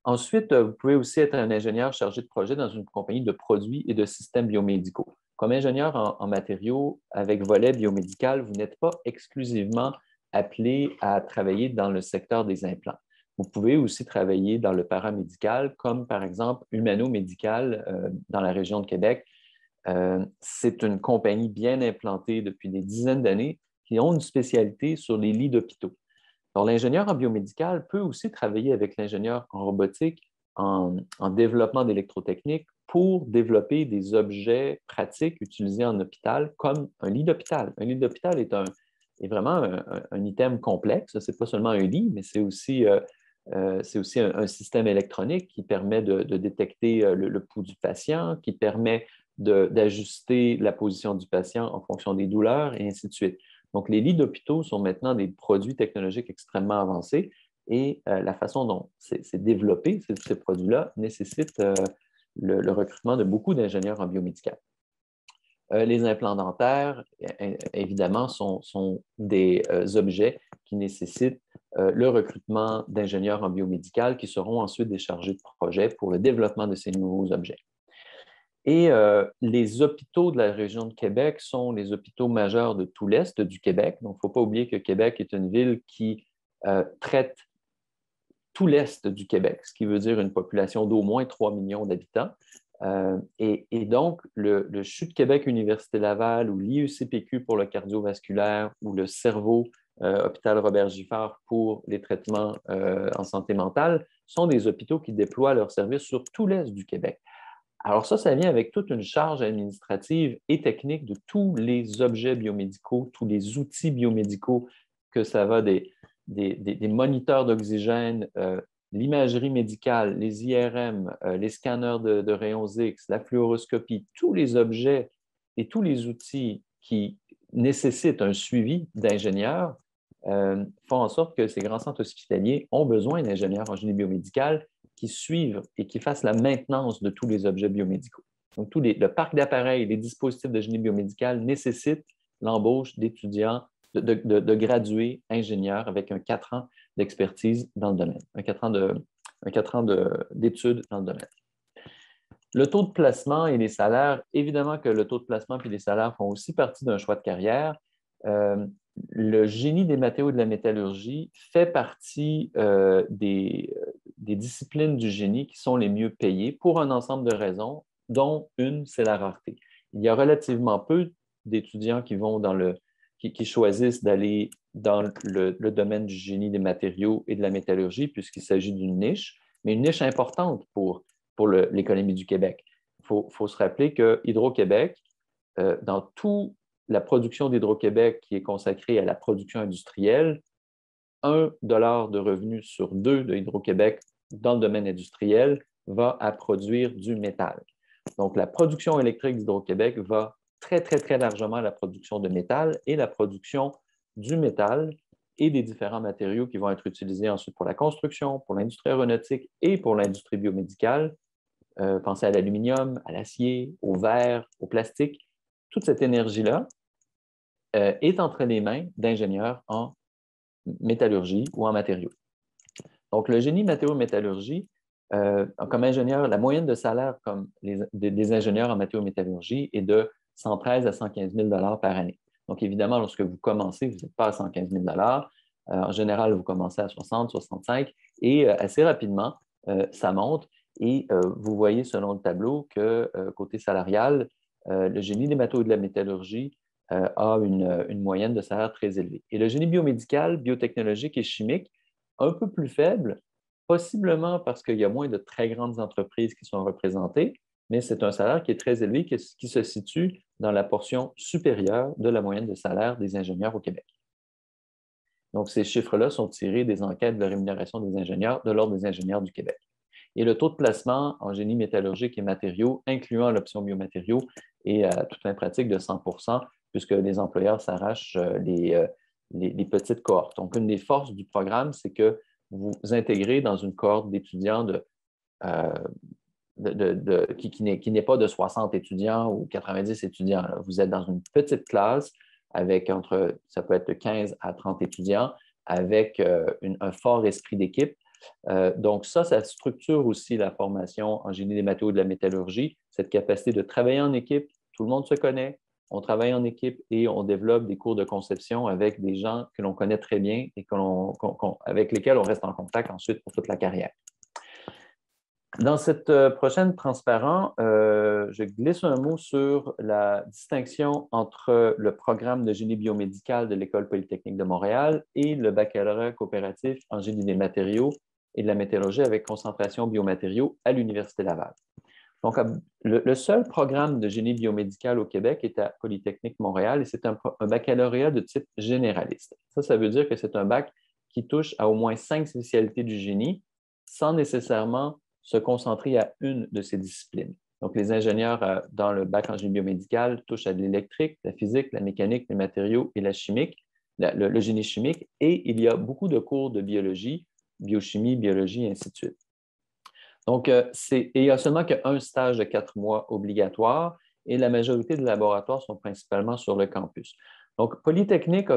Ensuite, vous pouvez aussi être un ingénieur chargé de projet dans une compagnie de produits et de systèmes biomédicaux. Comme ingénieur en matériaux avec volet biomédical, vous n'êtes pas exclusivement appelé à travailler dans le secteur des implants. Vous pouvez aussi travailler dans le paramédical, comme par exemple Humano-Médical dans la région de Québec. C'est une compagnie bien implantée depuis des dizaines d'années qui ont une spécialité sur les lits d'hôpitaux. Alors, l'ingénieur en biomédical peut aussi travailler avec l'ingénieur en robotique, en développement d'électrotechnique pour développer des objets pratiques utilisés en hôpital, comme un lit d'hôpital. Un lit d'hôpital est vraiment un item complexe. Ce n'est pas seulement un lit, mais c'est aussi un système électronique qui permet de détecter le pouls du patient, qui permet d'ajuster la position du patient en fonction des douleurs, et ainsi de suite. Donc, les lits d'hôpitaux sont maintenant des produits technologiques extrêmement avancés et la façon dont c'est développé, ces produits-là, nécessite le recrutement de beaucoup d'ingénieurs en biomédical. Les implants dentaires, évidemment, sont des objets qui nécessitent le recrutement d'ingénieurs en biomédical qui seront ensuite des chargés de projet pour le développement de ces nouveaux objets. Et les hôpitaux de la région de Québec sont les hôpitaux majeurs de tout l'Est du Québec. Donc, il ne faut pas oublier que Québec est une ville qui traite tout l'Est du Québec, ce qui veut dire une population d'au moins 3 millions d'habitants. Et donc, le CHU de Québec Université Laval ou l'IUCPQ pour le cardiovasculaire ou le cerveau Hôpital Robert Giffard pour les traitements en santé mentale sont des hôpitaux qui déploient leurs services sur tout l'Est du Québec. Alors ça vient avec toute une charge administrative et technique de tous les objets biomédicaux, tous les outils biomédicaux, que ça va des moniteurs d'oxygène, l'imagerie médicale, les IRM, les scanners de rayons X, la fluoroscopie, tous les objets et tous les outils qui nécessitent un suivi d'ingénieurs font en sorte que ces grands centres hospitaliers ont besoin d'ingénieurs en génie biomédical qui suivent et qui fassent la maintenance de tous les objets biomédicaux. Donc, le parc d'appareils, les dispositifs de génie biomédical nécessitent l'embauche d'étudiants, de gradués ingénieurs avec un 4 ans d'expertise dans le domaine, un 4 ans d'études dans le domaine. Le taux de placement et les salaires, évidemment que le taux de placement et les salaires font aussi partie d'un choix de carrière. Le génie des matériaux et de la métallurgie fait partie des disciplines du génie qui sont les mieux payées pour un ensemble de raisons, dont une, c'est la rareté. Il y a relativement peu d'étudiants qui choisissent d'aller dans le domaine du génie des matériaux et de la métallurgie, puisqu'il s'agit d'une niche, mais une niche importante pour l'économie du Québec. Il faut se rappeler que Hydro-Québec, dans toute la production d'Hydro-Québec qui est consacrée à la production industrielle, 1 dollar de revenus sur 2 de Hydro-Québec dans le domaine industriel va à produire du métal. Donc, la production électrique d'Hydro-Québec va très, très, très largement à la production de métal et la production du métal et des différents matériaux qui vont être utilisés ensuite pour la construction, pour l'industrie aéronautique et pour l'industrie biomédicale. Pensez à l'aluminium, à l'acier, au verre, au plastique. Toute cette énergie-là est entre les mains d'ingénieurs en métallurgie ou en matériaux. Donc, le génie matériaux-métallurgie Comme ingénieur, la moyenne de salaire comme des ingénieurs en mathéométallurgie est de 113 à 115 000 par année. Donc, évidemment, lorsque vous commencez, vous n'êtes pas à 115 000 En général, vous commencez à 60, 65 et assez rapidement, ça monte. Et vous voyez selon le tableau que côté salarial, le génie des matériaux et de la métallurgie a une moyenne de salaire très élevée. Et le génie biomédical, biotechnologique et chimique, un peu plus faible, possiblement parce qu'il y a moins de très grandes entreprises qui sont représentées, mais c'est un salaire qui est très élevé, qui se situe dans la portion supérieure de la moyenne de salaire des ingénieurs au Québec. Donc, ces chiffres-là sont tirés des enquêtes de rémunération des ingénieurs de l'Ordre des ingénieurs du Québec. Et le taux de placement en génie métallurgique et matériaux, incluant l'option biomatériaux, est à toute fin pratique de 100 puisque les employeurs s'arrachent les petites cohortes. Donc, une des forces du programme, c'est que vous intégrez dans une cohorte d'étudiants qui n'est pas de 60 étudiants ou 90 étudiants. Là. Vous êtes dans une petite classe avec ça peut être de 15 à 30 étudiants, avec un fort esprit d'équipe. Donc ça structure aussi la formation en génie des matériaux et de la métallurgie, cette capacité de travailler en équipe, tout le monde se connaît, on travaille en équipe et on développe des cours de conception avec des gens que l'on connaît très bien et avec lesquels on reste en contact ensuite pour toute la carrière. Dans cette prochaine transparent, je glisse un mot sur la distinction entre le programme de génie biomédical de l'École polytechnique de Montréal et le baccalauréat coopératif en génie des matériaux et de la métallurgie avec concentration biomatériaux à l'Université Laval. Donc, le seul programme de génie biomédical au Québec est à Polytechnique Montréal et c'est un baccalauréat de type généraliste. Ça veut dire que c'est un bac qui touche à au moins 5 spécialités du génie sans nécessairement se concentrer à une de ces disciplines. Donc, les ingénieurs dans le bac en génie biomédical touchent à de l'électrique, la physique, la mécanique, les matériaux et la chimique, le génie chimique, et il y a beaucoup de cours de biologie, biochimie, biologie, et ainsi de suite. Donc, il n'y a seulement qu'un stage de 4 mois obligatoire et la majorité des laboratoires sont principalement sur le campus. Donc, Polytechnique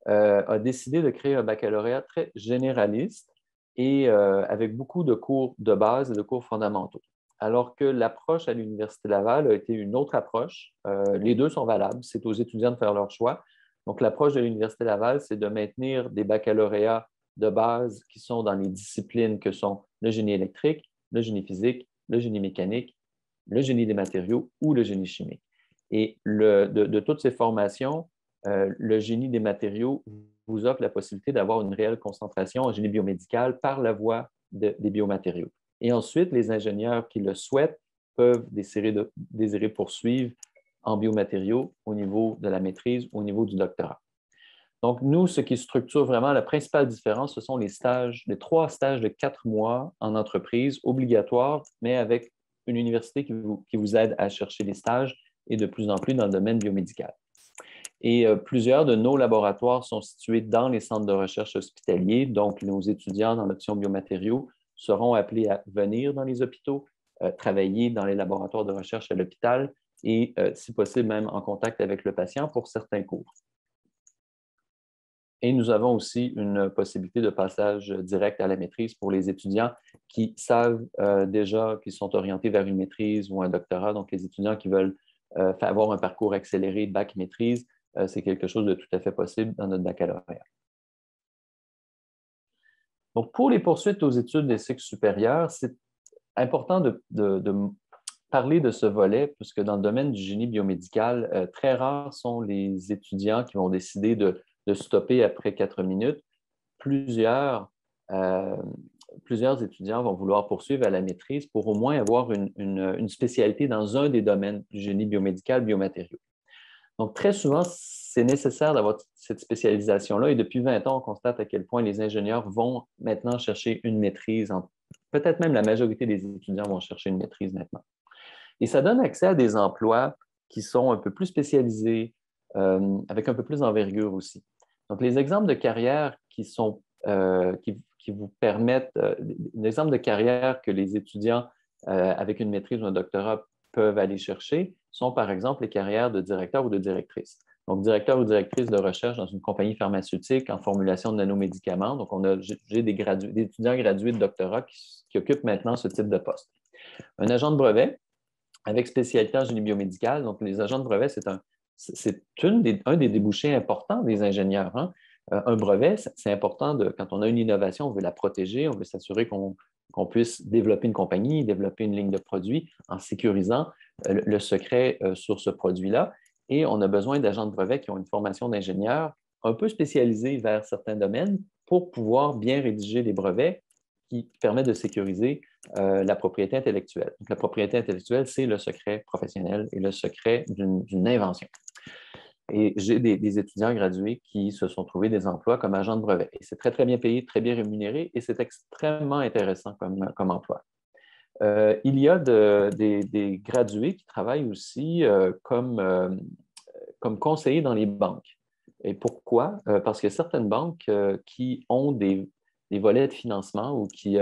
a décidé de créer un baccalauréat très généraliste et avec beaucoup de cours de base et de cours fondamentaux. Alors que l'approche à l'Université Laval a été une autre approche. Les deux sont valables, c'est aux étudiants de faire leur choix. Donc, l'approche de l'Université Laval, c'est de maintenir des baccalauréats de base qui sont dans les disciplines que sont le génie électrique, le génie physique, le génie mécanique, le génie des matériaux ou le génie chimique. Et de toutes ces formations, le génie des matériaux vous offre la possibilité d'avoir une réelle concentration en génie biomédical par la voie des biomatériaux. Et ensuite, les ingénieurs qui le souhaitent peuvent désirer poursuivre en biomatériaux au niveau de la maîtrise, au niveau du doctorat. Donc, nous, ce qui structure vraiment la principale différence, ce sont les 3 stages de 4 mois en entreprise obligatoires, mais avec une université qui vous aide à chercher les stages et de plus en plus dans le domaine biomédical. Et plusieurs de nos laboratoires sont situés dans les centres de recherche hospitaliers. Donc, nos étudiants dans l'option biomatériaux seront appelés à venir dans les hôpitaux, travailler dans les laboratoires de recherche à l'hôpital et, si possible, même en contact avec le patient pour certains cours. Et nous avons aussi une possibilité de passage direct à la maîtrise pour les étudiants qui savent déjà qu'ils sont orientés vers une maîtrise ou un doctorat. Donc, les étudiants qui veulent avoir un parcours accéléré bac-maîtrise, c'est quelque chose de tout à fait possible dans notre baccalauréat. Donc, pour les poursuites aux études des cycles supérieurs, c'est important de parler de ce volet, puisque dans le domaine du génie biomédical, très rares sont les étudiants qui vont décider de stopper après 4 minutes. Plusieurs étudiants vont vouloir poursuivre à la maîtrise pour au moins avoir une spécialité dans un des domaines du génie biomédical, biomatériaux. Donc, très souvent, c'est nécessaire d'avoir cette spécialisation-là et depuis 20 ans, on constate à quel point les ingénieurs vont maintenant chercher une maîtrise. Peut-être même la majorité des étudiants vont chercher une maîtrise maintenant. Et ça donne accès à des emplois qui sont un peu plus spécialisés, avec un peu plus d'envergure aussi. Donc, les exemples de carrière qui vous permettent, l'exemple de carrière que les étudiants avec une maîtrise ou un doctorat peuvent aller chercher sont, par exemple, les carrières de directeur ou de directrice. Donc, directeur ou directrice de recherche dans une compagnie pharmaceutique en formulation de nanomédicaments. Donc, j'ai des étudiants gradués de doctorat qui occupent maintenant ce type de poste. Un agent de brevet avec spécialité en génie biomédical, donc les agents de brevet, c'est un des débouchés importants des ingénieurs. Hein. Un brevet, c'est important quand on a une innovation, on veut la protéger, on veut s'assurer qu'on puisse développer une compagnie, développer une ligne de produits en sécurisant le secret sur ce produit-là. Et on a besoin d'agents de brevet qui ont une formation d'ingénieur un peu spécialisée vers certains domaines pour pouvoir bien rédiger des brevets qui permettent de sécuriser la propriété intellectuelle. Donc, la propriété intellectuelle, c'est le secret professionnel et le secret d'une invention. Et j'ai des étudiants gradués qui se sont trouvés des emplois comme agents de brevet. Et c'est très, très bien payé, très bien rémunéré et c'est extrêmement intéressant comme emploi. Il y a des gradués qui travaillent aussi comme conseillers dans les banques. Et pourquoi? Parce qu'il y a certaines banques qui ont des volets de financement ou qui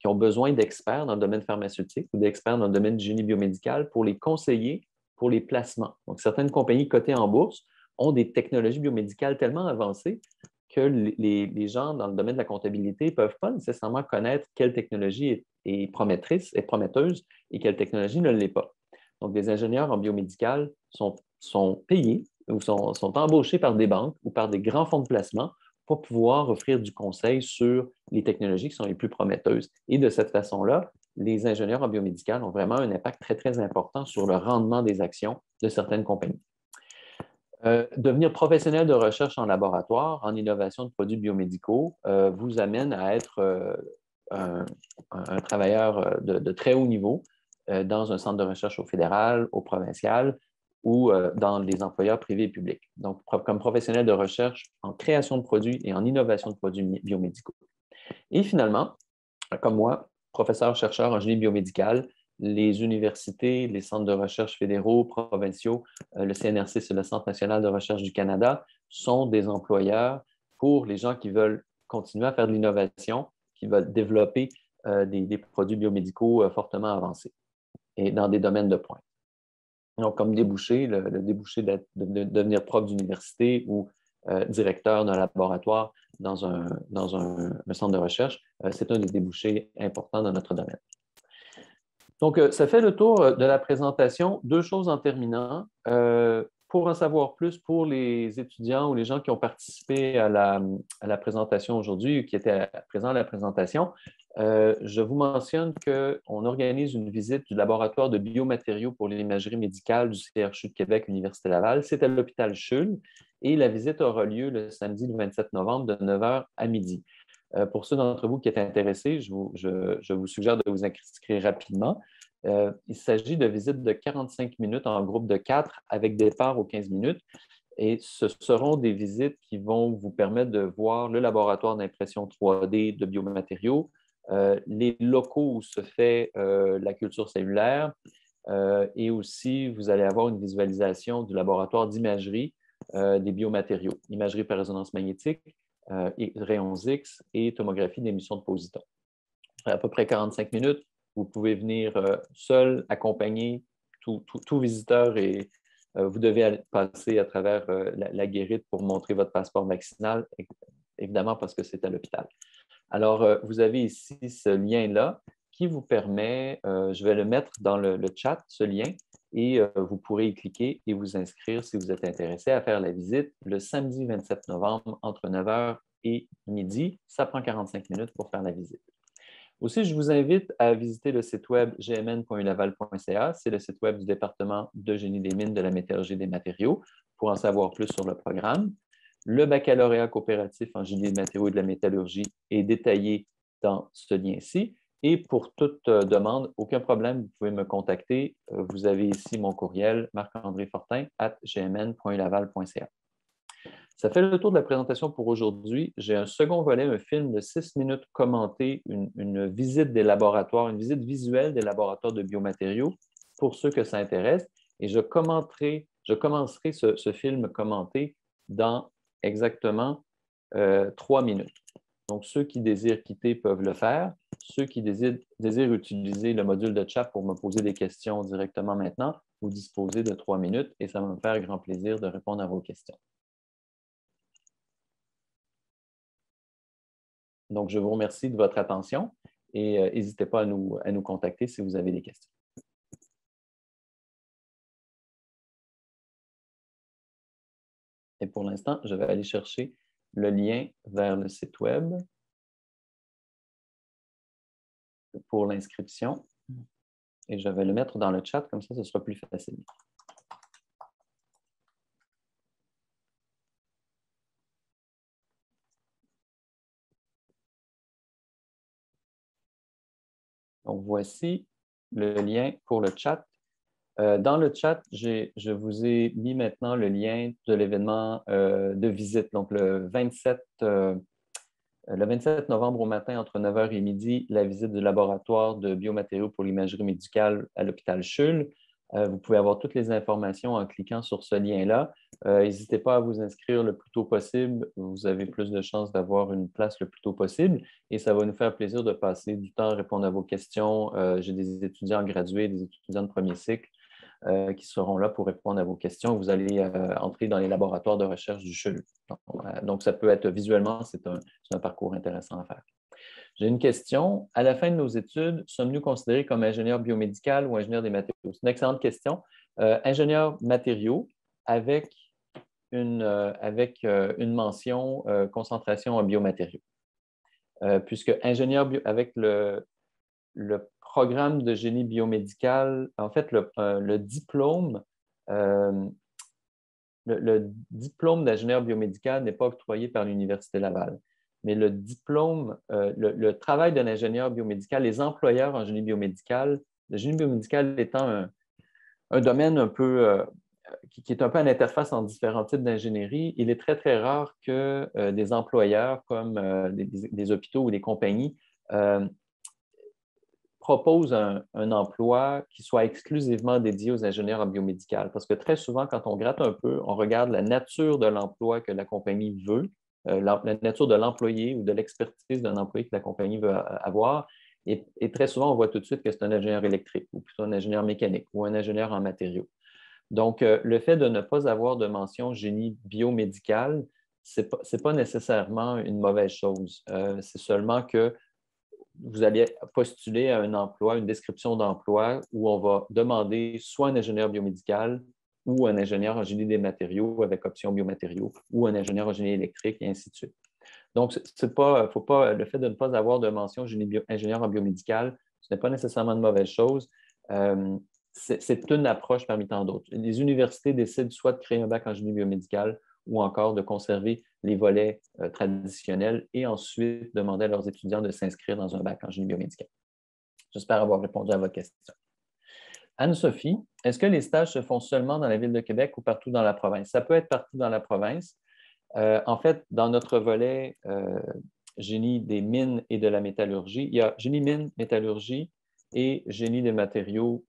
ont besoin d'experts dans le domaine pharmaceutique ou d'experts dans le domaine du génie biomédical pour les conseiller pour les placements. Donc, certaines compagnies cotées en bourse ont des technologies biomédicales tellement avancées que les gens dans le domaine de la comptabilité ne peuvent pas nécessairement connaître quelle technologie est promettrice, est prometteuse et quelle technologie ne l'est pas. Donc, des ingénieurs en biomédical sont payés ou sont embauchés par des banques ou par des grands fonds de placement pour pouvoir offrir du conseil sur les technologies qui sont les plus prometteuses. Et de cette façon-là, les ingénieurs en biomédical ont vraiment un impact très, très important sur le rendement des actions de certaines compagnies. Devenir professionnel de recherche en laboratoire, en innovation de produits biomédicaux, vous amène à être un travailleur de très haut niveau dans un centre de recherche au fédéral, au provincial ou dans les employeurs privés et publics. Donc, comme professionnel de recherche en création de produits et en innovation de produits biomédicaux. Et finalement, comme moi, professeur-chercheur en génie biomédical, les universités, les centres de recherche fédéraux, provinciaux, le CNRC, c'est le Centre national de recherche du Canada, sont des employeurs pour les gens qui veulent continuer à faire de l'innovation, qui veulent développer des produits biomédicaux fortement avancés et dans des domaines de pointe. Donc, comme débouché, le débouché de devenir prof d'université ou directeur d'un laboratoire dans un centre de recherche, c'est un des débouchés importants dans notre domaine. Donc, ça fait le tour de la présentation. Deux choses en terminant. Pour en savoir plus pour les étudiants ou les gens qui ont participé à la présentation aujourd'hui ou qui étaient présents à la présentation, je vous mentionne qu'on organise une visite du laboratoire de biomatériaux pour l'imagerie médicale du CRHU de Québec, Université Laval. C'est à l'hôpital Schul et la visite aura lieu le samedi le 27 novembre de 9 h à midi. Pour ceux d'entre vous qui êtes intéressés, je vous suggère de vous inscrire rapidement. Il s'agit de visites de 45 minutes en groupe de 4 avec départ aux 15 minutes. Et ce seront des visites qui vont vous permettre de voir le laboratoire d'impression 3D de biomatériaux, les locaux où se fait la culture cellulaire et aussi vous allez avoir une visualisation du laboratoire d'imagerie des biomatériaux, imagerie par résonance magnétique, rayons X et tomographie d'émission de positons. À peu près 45 minutes, vous pouvez venir seul, accompagné, tout visiteur et vous devez passer à travers la guérite pour montrer votre passeport vaccinal, évidemment parce que c'est à l'hôpital. Alors, vous avez ici ce lien-là qui vous permet, je vais le mettre dans le chat, ce lien, et vous pourrez y cliquer et vous inscrire si vous êtes intéressé à faire la visite le samedi 27 novembre entre 9 h et midi. Ça prend 45 minutes pour faire la visite. Aussi, je vous invite à visiter le site web gmn.ulaval.ca. C'est le site web du département de génie des mines, de la métallurgie et des matériaux pour en savoir plus sur le programme. Le baccalauréat coopératif en génie des matériaux et de la métallurgie est détaillé dans ce lien-ci. Et pour toute demande, aucun problème, vous pouvez me contacter. Vous avez ici mon courriel marc-andré-fortin@gmn.ulaval.ca. Ça fait le tour de la présentation pour aujourd'hui. J'ai un second volet, un film de 6 minutes commenté, une visite des laboratoires, une visite visuelle des laboratoires de biomatériaux pour ceux que ça intéresse. Et je commencerai ce film commenté dans exactement 3 minutes. Donc, ceux qui désirent quitter peuvent le faire. Ceux qui désirent utiliser le module de chat pour me poser des questions directement maintenant, vous disposez de 3 minutes et ça va me faire grand plaisir de répondre à vos questions. Donc, je vous remercie de votre attention et n'hésitez pas à nous contacter si vous avez des questions. Et pour l'instant, je vais aller chercher le lien vers le site web pour l'inscription et je vais le mettre dans le chat, comme ça, ce sera plus facile. Donc, voici le lien pour le chat. Dans le chat, je vous ai mis maintenant le lien de l'événement de visite. Donc, le 27 novembre au matin, entre 9 h et midi, la visite du laboratoire de biomatériaux pour l'imagerie médicale à l'hôpital Schull. Vous pouvez avoir toutes les informations en cliquant sur ce lien-là. N'hésitez pas à vous inscrire le plus tôt possible. Vous avez plus de chances d'avoir une place le plus tôt possible et ça va nous faire plaisir de passer du temps à répondre à vos questions. J'ai des étudiants gradués, des étudiants de premier cycle qui seront là pour répondre à vos questions. Vous allez entrer dans les laboratoires de recherche du CHUL. Donc, ça peut être visuellement, c'est un parcours intéressant à faire. J'ai une question. À la fin de nos études, sommes-nous considérés comme ingénieurs biomédicaux ou ingénieurs des matériaux? C'est une excellente question. Ingénieurs matériaux avec une mention concentration en biomatériaux. Puisque ingénieur avec le programme de génie biomédical, en fait, le diplôme d'ingénieur biomédical n'est pas octroyé par l'Université Laval. Mais le diplôme, le travail d'un ingénieur biomédical, les employeurs en génie biomédical, le génie biomédical étant un domaine un peu qui est un peu à l'interface entre différents types d'ingénierie, il est très, très rare que des employeurs comme des hôpitaux ou des compagnies propose un emploi qui soit exclusivement dédié aux ingénieurs en biomédical. Parce que très souvent, quand on gratte un peu, on regarde la nature de l'emploi que la compagnie veut, la nature de l'employé ou de l'expertise d'un employé que la compagnie veut avoir. Et très souvent, on voit tout de suite que c'est un ingénieur électrique ou plutôt un ingénieur mécanique ou un ingénieur en matériaux. Donc, le fait de ne pas avoir de mention génie biomédical, ce n'est pas nécessairement une mauvaise chose. C'est seulement que vous allez postuler à un emploi, une description d'emploi où on va demander soit un ingénieur biomédical ou un ingénieur en génie des matériaux avec option biomatériaux ou un ingénieur en génie électrique et ainsi de suite. Donc, faut pas, le fait de ne pas avoir de mention ingénieur en biomédical, ce n'est pas nécessairement une mauvaise chose. C'est une approche parmi tant d'autres. Les universités décident soit de créer un bac en génie biomédical ou encore de conserver les volets traditionnels et ensuite demander à leurs étudiants de s'inscrire dans un bac en génie biomédical. J'espère avoir répondu à votre question. Anne-Sophie, est-ce que les stages se font seulement dans la ville de Québec ou partout dans la province? Ça peut être partout dans la province. En fait, dans notre volet génie des mines et de la métallurgie, il y a génie mine, métallurgie et génie des matériaux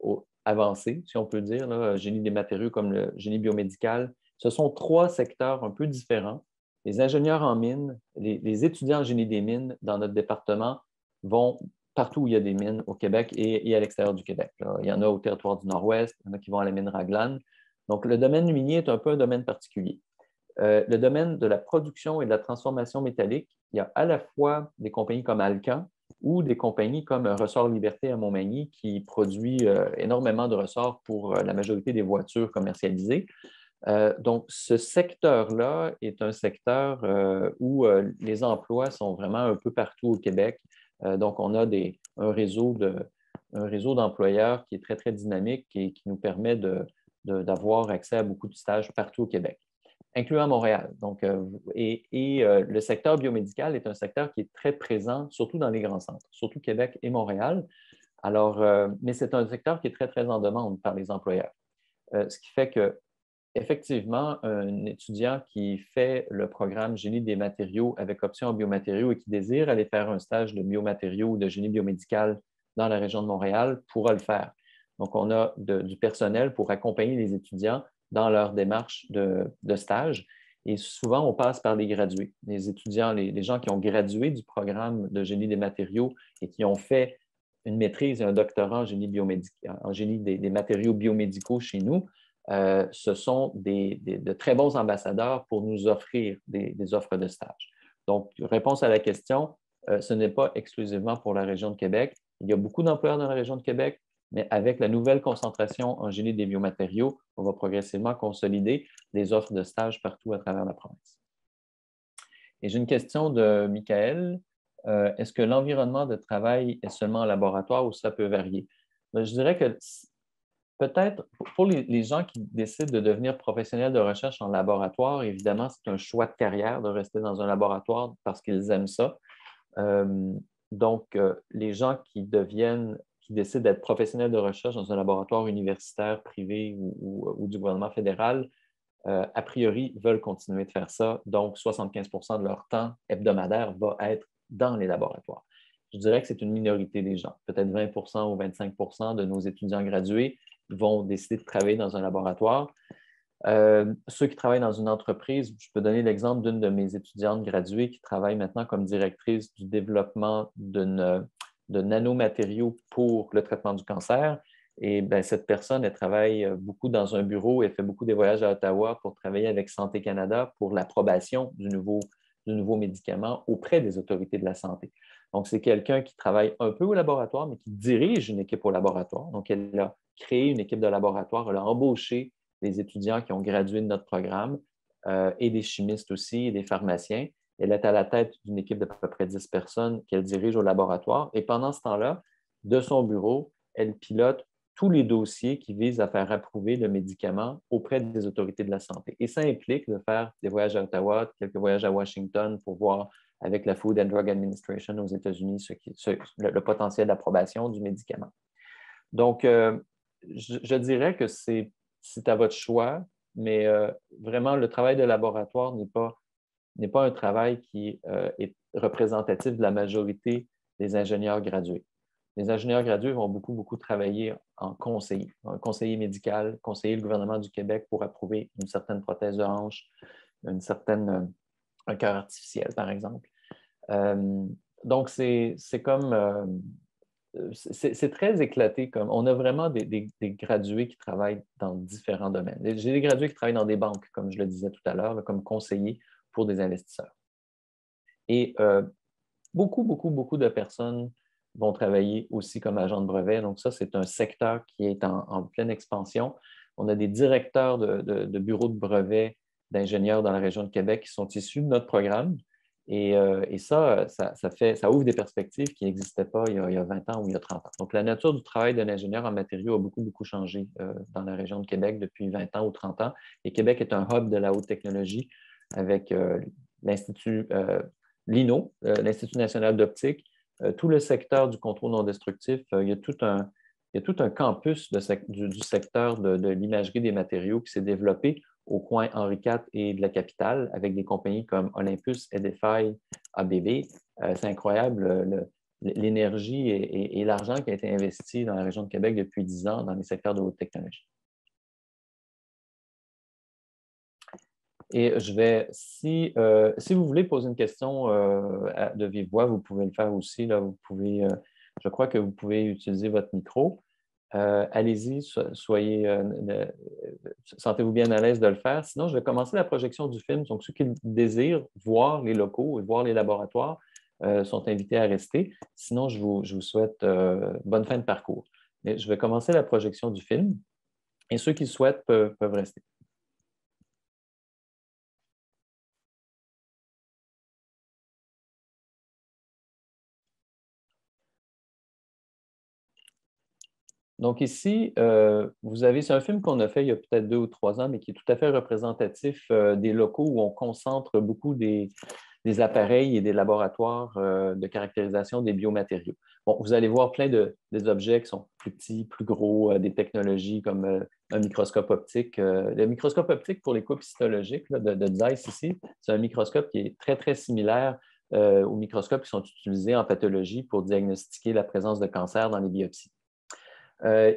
avancés, si on peut dire, là, génie des matériaux comme le génie biomédical. Ce sont trois secteurs un peu différents. Les ingénieurs en mines, les étudiants en génie des mines dans notre département vont partout où il y a des mines au Québec et à l'extérieur du Québec. Là. Il y en a au territoire du Nord-Ouest, il y en a qui vont à la mine Raglan. Donc, le domaine minier est un peu un domaine particulier. Le domaine de la production et de la transformation métallique, il y a à la fois des compagnies comme Alcan ou des compagnies comme Ressort Liberté à Montmagny qui produit énormément de ressorts pour la majorité des voitures commercialisées. Donc, ce secteur-là est un secteur où les emplois sont vraiment un peu partout au Québec. Donc, on a un réseau d'employeurs qui est très, très dynamique et qui nous permet d'avoir accès à beaucoup de stages partout au Québec, incluant Montréal. Donc, le secteur biomédical est un secteur qui est très présent, surtout dans les grands centres, surtout Québec et Montréal. Alors, mais c'est un secteur qui est très, très en demande par les employeurs. Ce qui fait que effectivement, un étudiant qui fait le programme génie des matériaux avec option en biomatériaux et qui désire aller faire un stage de biomatériaux ou de génie biomédical dans la région de Montréal pourra le faire. Donc, on a du personnel pour accompagner les étudiants dans leur démarche de stage. Et souvent, on passe par les gradués, les étudiants, les gens qui ont gradué du programme de génie des matériaux et qui ont fait une maîtrise et un doctorat en génie des matériaux biomédicaux chez nous. Ce sont de très bons ambassadeurs pour nous offrir des offres de stage. Donc, réponse à la question, ce n'est pas exclusivement pour la région de Québec. Il y a beaucoup d'employeurs dans la région de Québec, mais avec la nouvelle concentration en génie des biomatériaux, on va progressivement consolider des offres de stage partout à travers la province. Et j'ai une question de Michael. Est-ce que l'environnement de travail est seulement en laboratoire ou ça peut varier? Je dirais que peut-être pour les gens qui décident de devenir professionnels de recherche en laboratoire, évidemment, c'est un choix de carrière de rester dans un laboratoire parce qu'ils aiment ça. Donc, les gens qui décident d'être professionnels de recherche dans un laboratoire universitaire, privé ou du gouvernement fédéral, a priori, veulent continuer de faire ça. Donc, 75 de leur temps hebdomadaire va être dans les laboratoires. Je dirais que c'est une minorité des gens. Peut-être 20 ou 25 de nos étudiants gradués vont décider de travailler dans un laboratoire. Ceux qui travaillent dans une entreprise, je peux donner l'exemple d'une de mes étudiantes graduées qui travaille maintenant comme directrice du développement de nanomatériaux pour le traitement du cancer. Et bien, cette personne, elle travaille beaucoup dans un bureau, elle fait beaucoup des voyages à Ottawa pour travailler avec Santé Canada pour l'approbation du nouveau médicament auprès des autorités de la santé. Donc, c'est quelqu'un qui travaille un peu au laboratoire, mais qui dirige une équipe au laboratoire. Donc, elle a créé une équipe de laboratoire, elle a embauché des étudiants qui ont gradué de notre programme et des chimistes aussi et des pharmaciens. Elle est à la tête d'une équipe de à peu près 10 personnes qu'elle dirige au laboratoire. Et pendant ce temps-là, de son bureau, elle pilote tous les dossiers qui visent à faire approuver le médicament auprès des autorités de la santé. Et ça implique de faire des voyages à Ottawa, quelques voyages à Washington pour voir avec la Food and Drug Administration aux États-Unis le potentiel d'approbation du médicament. Donc, je dirais que c'est à votre choix, mais vraiment, le travail de laboratoire n'est pas un travail qui est représentatif de la majorité des ingénieurs gradués. Les ingénieurs gradués vont beaucoup travailler en conseiller, un conseiller médical, conseiller le gouvernement du Québec pour approuver une certaine prothèse de hanche, un cœur artificiel, par exemple. Donc, c'est très éclaté. On a vraiment des gradués qui travaillent dans différents domaines. J'ai des gradués qui travaillent dans des banques, comme je le disais tout à l'heure, comme conseillers pour des investisseurs. Et beaucoup de personnes vont travailler aussi comme agents de brevet. Donc ça, c'est un secteur qui est en pleine expansion. On a des directeurs de bureaux de brevets d'ingénieurs dans la région de Québec qui sont issus de notre programme. Et ça ouvre des perspectives qui n'existaient pas il y a 20 ans ou il y a 30 ans. Donc, la nature du travail d'un ingénieur en matériaux a beaucoup changé dans la région de Québec depuis 20 ans ou 30 ans. Et Québec est un hub de la haute technologie avec l'Institut l'INO, l'Institut national d'optique, tout le secteur du contrôle non destructif. Il y a tout un campus du secteur de l'imagerie des matériaux qui s'est développé au coin Henri IV et de la capitale avec des compagnies comme Olympus, Edify, ABB. C'est incroyable l'énergie et l'argent qui a été investi dans la région de Québec depuis 10 ans dans les secteurs de haute technologie. Et si vous voulez poser une question de vive voix, vous pouvez le faire aussi. Là, je crois que vous pouvez utiliser votre micro. Allez-y, sentez-vous bien à l'aise de le faire. Sinon, je vais commencer la projection du film. Donc, ceux qui désirent voir les locaux et voir les laboratoires sont invités à rester. Sinon, je vous souhaite bonne fin de parcours. Mais je vais commencer la projection du film et ceux qui le souhaitent peuvent rester. Donc ici, c'est un film qu'on a fait il y a peut-être 2 ou 3 ans, mais qui est tout à fait représentatif des locaux où on concentre beaucoup des appareils et des laboratoires de caractérisation des biomatériaux. Bon, vous allez voir plein des objets qui sont plus petits, plus gros, des technologies comme un microscope optique. Le microscope optique pour les coupes histologiques de Zeiss ici, c'est un microscope qui est très similaire aux microscopes qui sont utilisés en pathologie pour diagnostiquer la présence de cancer dans les biopsies.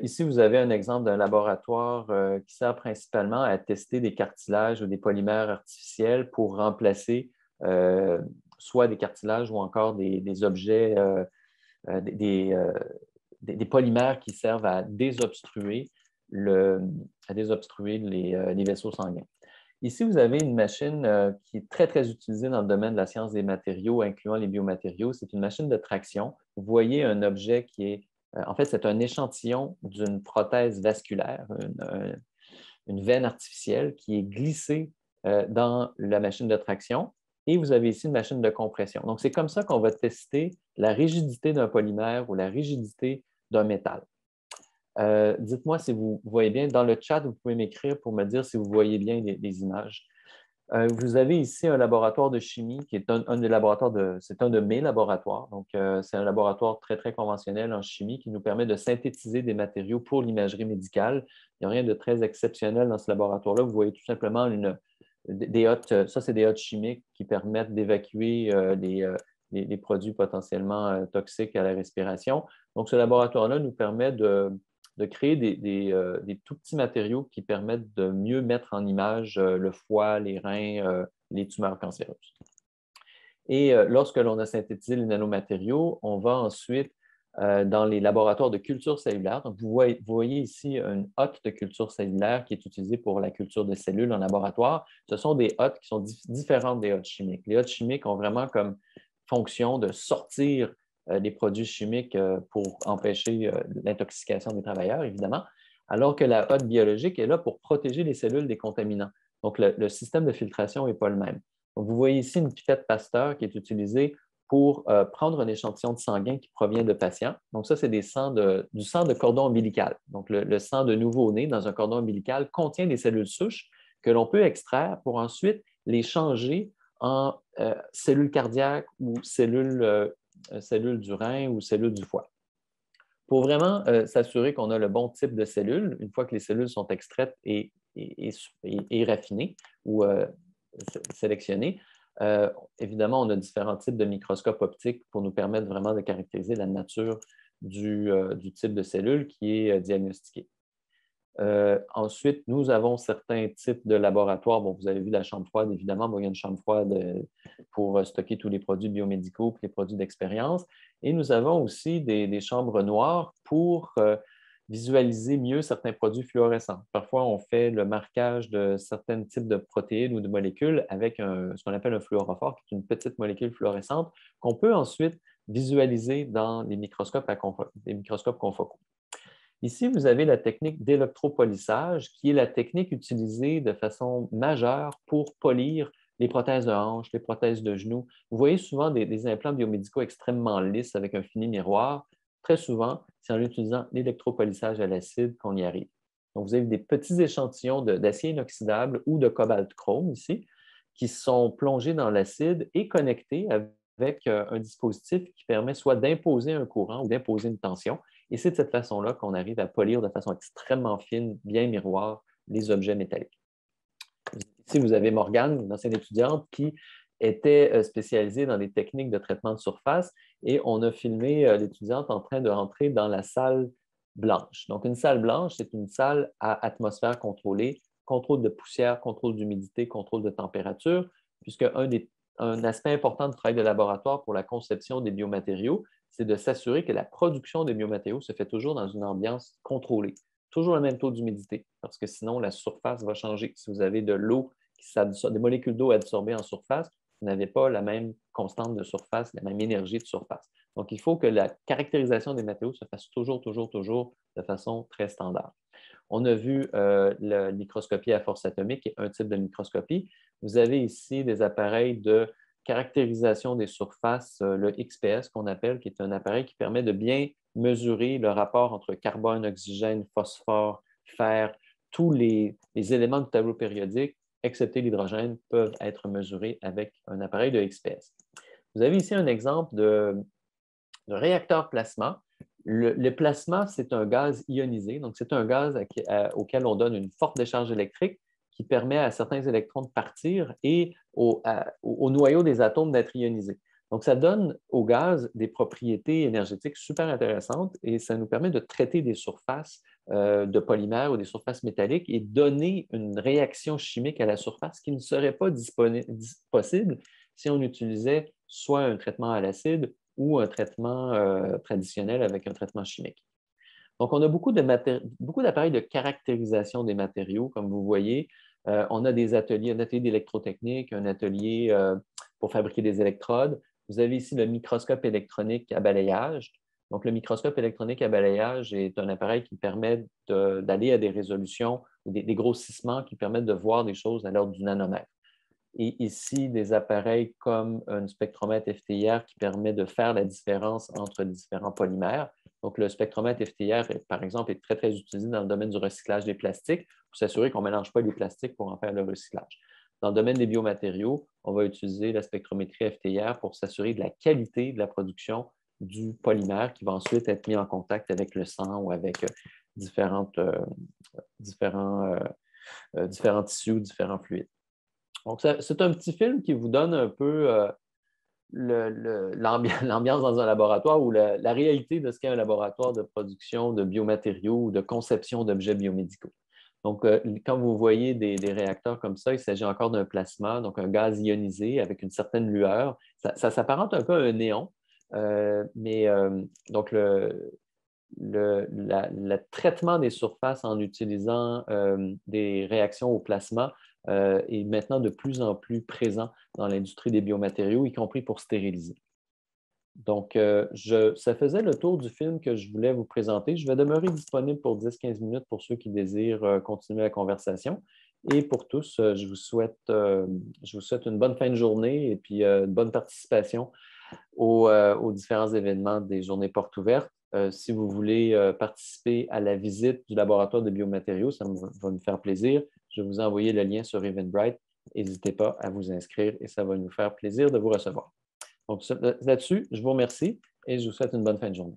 Ici, vous avez un exemple d'un laboratoire qui sert principalement à tester des cartilages ou des polymères artificiels pour remplacer soit des cartilages ou encore des objets, des polymères qui servent à désobstruer les vaisseaux sanguins. Ici, vous avez une machine qui est très, très utilisée dans le domaine de la science des matériaux, incluant les biomatériaux. C'est une machine de traction. Vous voyez un objet qui est, en fait, c'est un échantillon d'une prothèse vasculaire, une veine artificielle qui est glissée dans la machine de traction. Et vous avez ici une machine de compression. Donc, c'est comme ça qu'on va tester la rigidité d'un polymère ou la rigidité d'un métal. Dites-moi si vous voyez bien. Dans le chat, vous pouvez m'écrire pour me dire si vous voyez bien les images. Vous avez ici un laboratoire de chimie qui est un des laboratoires c'est un de mes laboratoires. Donc, c'est un laboratoire très, très conventionnel en chimie qui nous permet de synthétiser des matériaux pour l'imagerie médicale. Il n'y a rien de très exceptionnel dans ce laboratoire-là. Vous voyez tout simplement des hottes, ça, c'est des hottes chimiques qui permettent d'évacuer les produits potentiellement toxiques à la respiration. Donc, ce laboratoire-là nous permet de créer des tout petits matériaux qui permettent de mieux mettre en image le foie, les reins, les tumeurs cancéreuses. Et lorsque l'on a synthétisé les nanomatériaux, on va ensuite dans les laboratoires de culture cellulaire. Donc, vous voyez ici une hotte de culture cellulaire qui est utilisée pour la culture de cellules en laboratoire. Ce sont des hottes qui sont différentes des hottes chimiques. Les hottes chimiques ont vraiment comme fonction de sortir les produits chimiques pour empêcher l'intoxication des travailleurs, évidemment, alors que la hotte biologique est là pour protéger les cellules des contaminants. Donc, le système de filtration n'est pas le même. Donc, vous voyez ici une pipette Pasteur qui est utilisée pour prendre un échantillon de sanguin qui provient de patients. Donc, ça, c'est du sang de cordon ombilical. Donc, le sang de nouveau-né dans un cordon ombilical contient des cellules souches que l'on peut extraire pour ensuite les changer en cellules cardiaques ou cellules du rein ou cellules du foie. Pour vraiment s'assurer qu'on a le bon type de cellules, une fois que les cellules sont extraites et raffinées ou sélectionnées, évidemment, on a différents types de microscopes optiques pour nous permettre vraiment de caractériser la nature du type de cellule qui est diagnostiquée. Ensuite, nous avons certains types de laboratoires. Bon, vous avez vu la chambre froide, évidemment. Bon, il y a une chambre froide pour stocker tous les produits biomédicaux et les produits d'expérience. Et nous avons aussi des chambres noires pour visualiser mieux certains produits fluorescents. Parfois, on fait le marquage de certains types de protéines ou de molécules avec ce qu'on appelle un fluorophore, qui est une petite molécule fluorescente qu'on peut ensuite visualiser dans les microscopes confocaux. Ici, vous avez la technique d'électropolissage, qui est la technique utilisée de façon majeure pour polir les prothèses de hanche, les prothèses de genoux. Vous voyez souvent des implants biomédicaux extrêmement lisses avec un fini miroir. Très souvent, c'est en utilisant l'électropolissage à l'acide qu'on y arrive. Donc, vous avez des petits échantillons d'acier inoxydable ou de cobalt chrome ici, qui sont plongés dans l'acide et connectés avec un dispositif qui permet soit d'imposer un courant ou d'imposer une tension. Et c'est de cette façon-là qu'on arrive à polir de façon extrêmement fine, bien miroir, les objets métalliques. Ici, vous avez Morgane, une ancienne étudiante qui était spécialisée dans les techniques de traitement de surface et on a filmé l'étudiante en train de rentrer dans la salle blanche. Donc, une salle blanche, c'est une salle à atmosphère contrôlée, contrôle de poussière, contrôle d'humidité, contrôle de température, puisque un aspect important du travail de laboratoire pour la conception des biomatériaux, c'est de s'assurer que la production des biomatériaux se fait toujours dans une ambiance contrôlée. Toujours le même taux d'humidité, parce que sinon, la surface va changer. Si vous avez de l'eau, des molécules d'eau adsorbées en surface, vous n'avez pas la même constante de surface, la même énergie de surface. Donc, il faut que la caractérisation des matériaux se fasse toujours de façon très standard. On a vu la microscopie à force atomique, qui est un type de microscopie. Vous avez ici des appareils de caractérisation des surfaces, le XPS qu'on appelle, qui est un appareil qui permet de bien mesurer le rapport entre carbone, oxygène, phosphore, fer. Tous les éléments du tableau périodique, excepté l'hydrogène, peuvent être mesurés avec un appareil de XPS. Vous avez ici un exemple de réacteur plasma. Le plasma, c'est un gaz ionisé, donc c'est un gaz auquel on donne une forte décharge électrique qui permet à certains électrons de partir et au noyau des atomes d'être ionisés. Donc, ça donne au gaz des propriétés énergétiques super intéressantes et ça nous permet de traiter des surfaces de polymères ou des surfaces métalliques et donner une réaction chimique à la surface qui ne serait pas possible si on utilisait soit un traitement à l'acide ou un traitement traditionnel avec un traitement chimique. Donc, on a beaucoup d'appareils de caractérisation des matériaux, comme vous voyez. On a des ateliers, un atelier d'électrotechnique, un atelier pour fabriquer des électrodes. Vous avez ici le microscope électronique à balayage. Donc, le microscope électronique à balayage est un appareil qui permet d'aller à des résolutions, des grossissements qui permettent de voir des choses à l'ordre du nanomètre. Et ici, des appareils comme un spectromètre FTIR qui permet de faire la différence entre différents polymères. Donc, le spectromètre FTIR, par exemple, est très, très utilisé dans le domaine du recyclage des plastiques pour s'assurer qu'on ne mélange pas les plastiques pour en faire le recyclage. Dans le domaine des biomatériaux, on va utiliser la spectrométrie FTIR pour s'assurer de la qualité de la production du polymère qui va ensuite être mis en contact avec le sang ou avec différents tissus, différents fluides. Donc, c'est un petit film qui vous donne un peu l'ambiance dans un laboratoire ou la réalité de ce qu'est un laboratoire de production de biomatériaux ou de conception d'objets biomédicaux. Donc, quand vous voyez des réacteurs comme ça, il s'agit encore d'un plasma, donc un gaz ionisé avec une certaine lueur. Ça s'apparente un peu à un néon, donc le traitement des surfaces en utilisant des réactions au plasma est maintenant de plus en plus présent dans l'industrie des biomatériaux, y compris pour stériliser. Donc, ça faisait le tour du film que je voulais vous présenter. Je vais demeurer disponible pour 10-15 minutes pour ceux qui désirent continuer la conversation. Et pour tous, je vous souhaite une bonne fin de journée et puis une bonne participation aux différents événements des journées portes ouvertes. Si vous voulez participer à la visite du laboratoire de biomatériaux, ça va me faire plaisir. Je vais vous envoyer le lien sur Eventbrite. N'hésitez pas à vous inscrire et ça va nous faire plaisir de vous recevoir. Donc, là-dessus, je vous remercie et je vous souhaite une bonne fin de journée.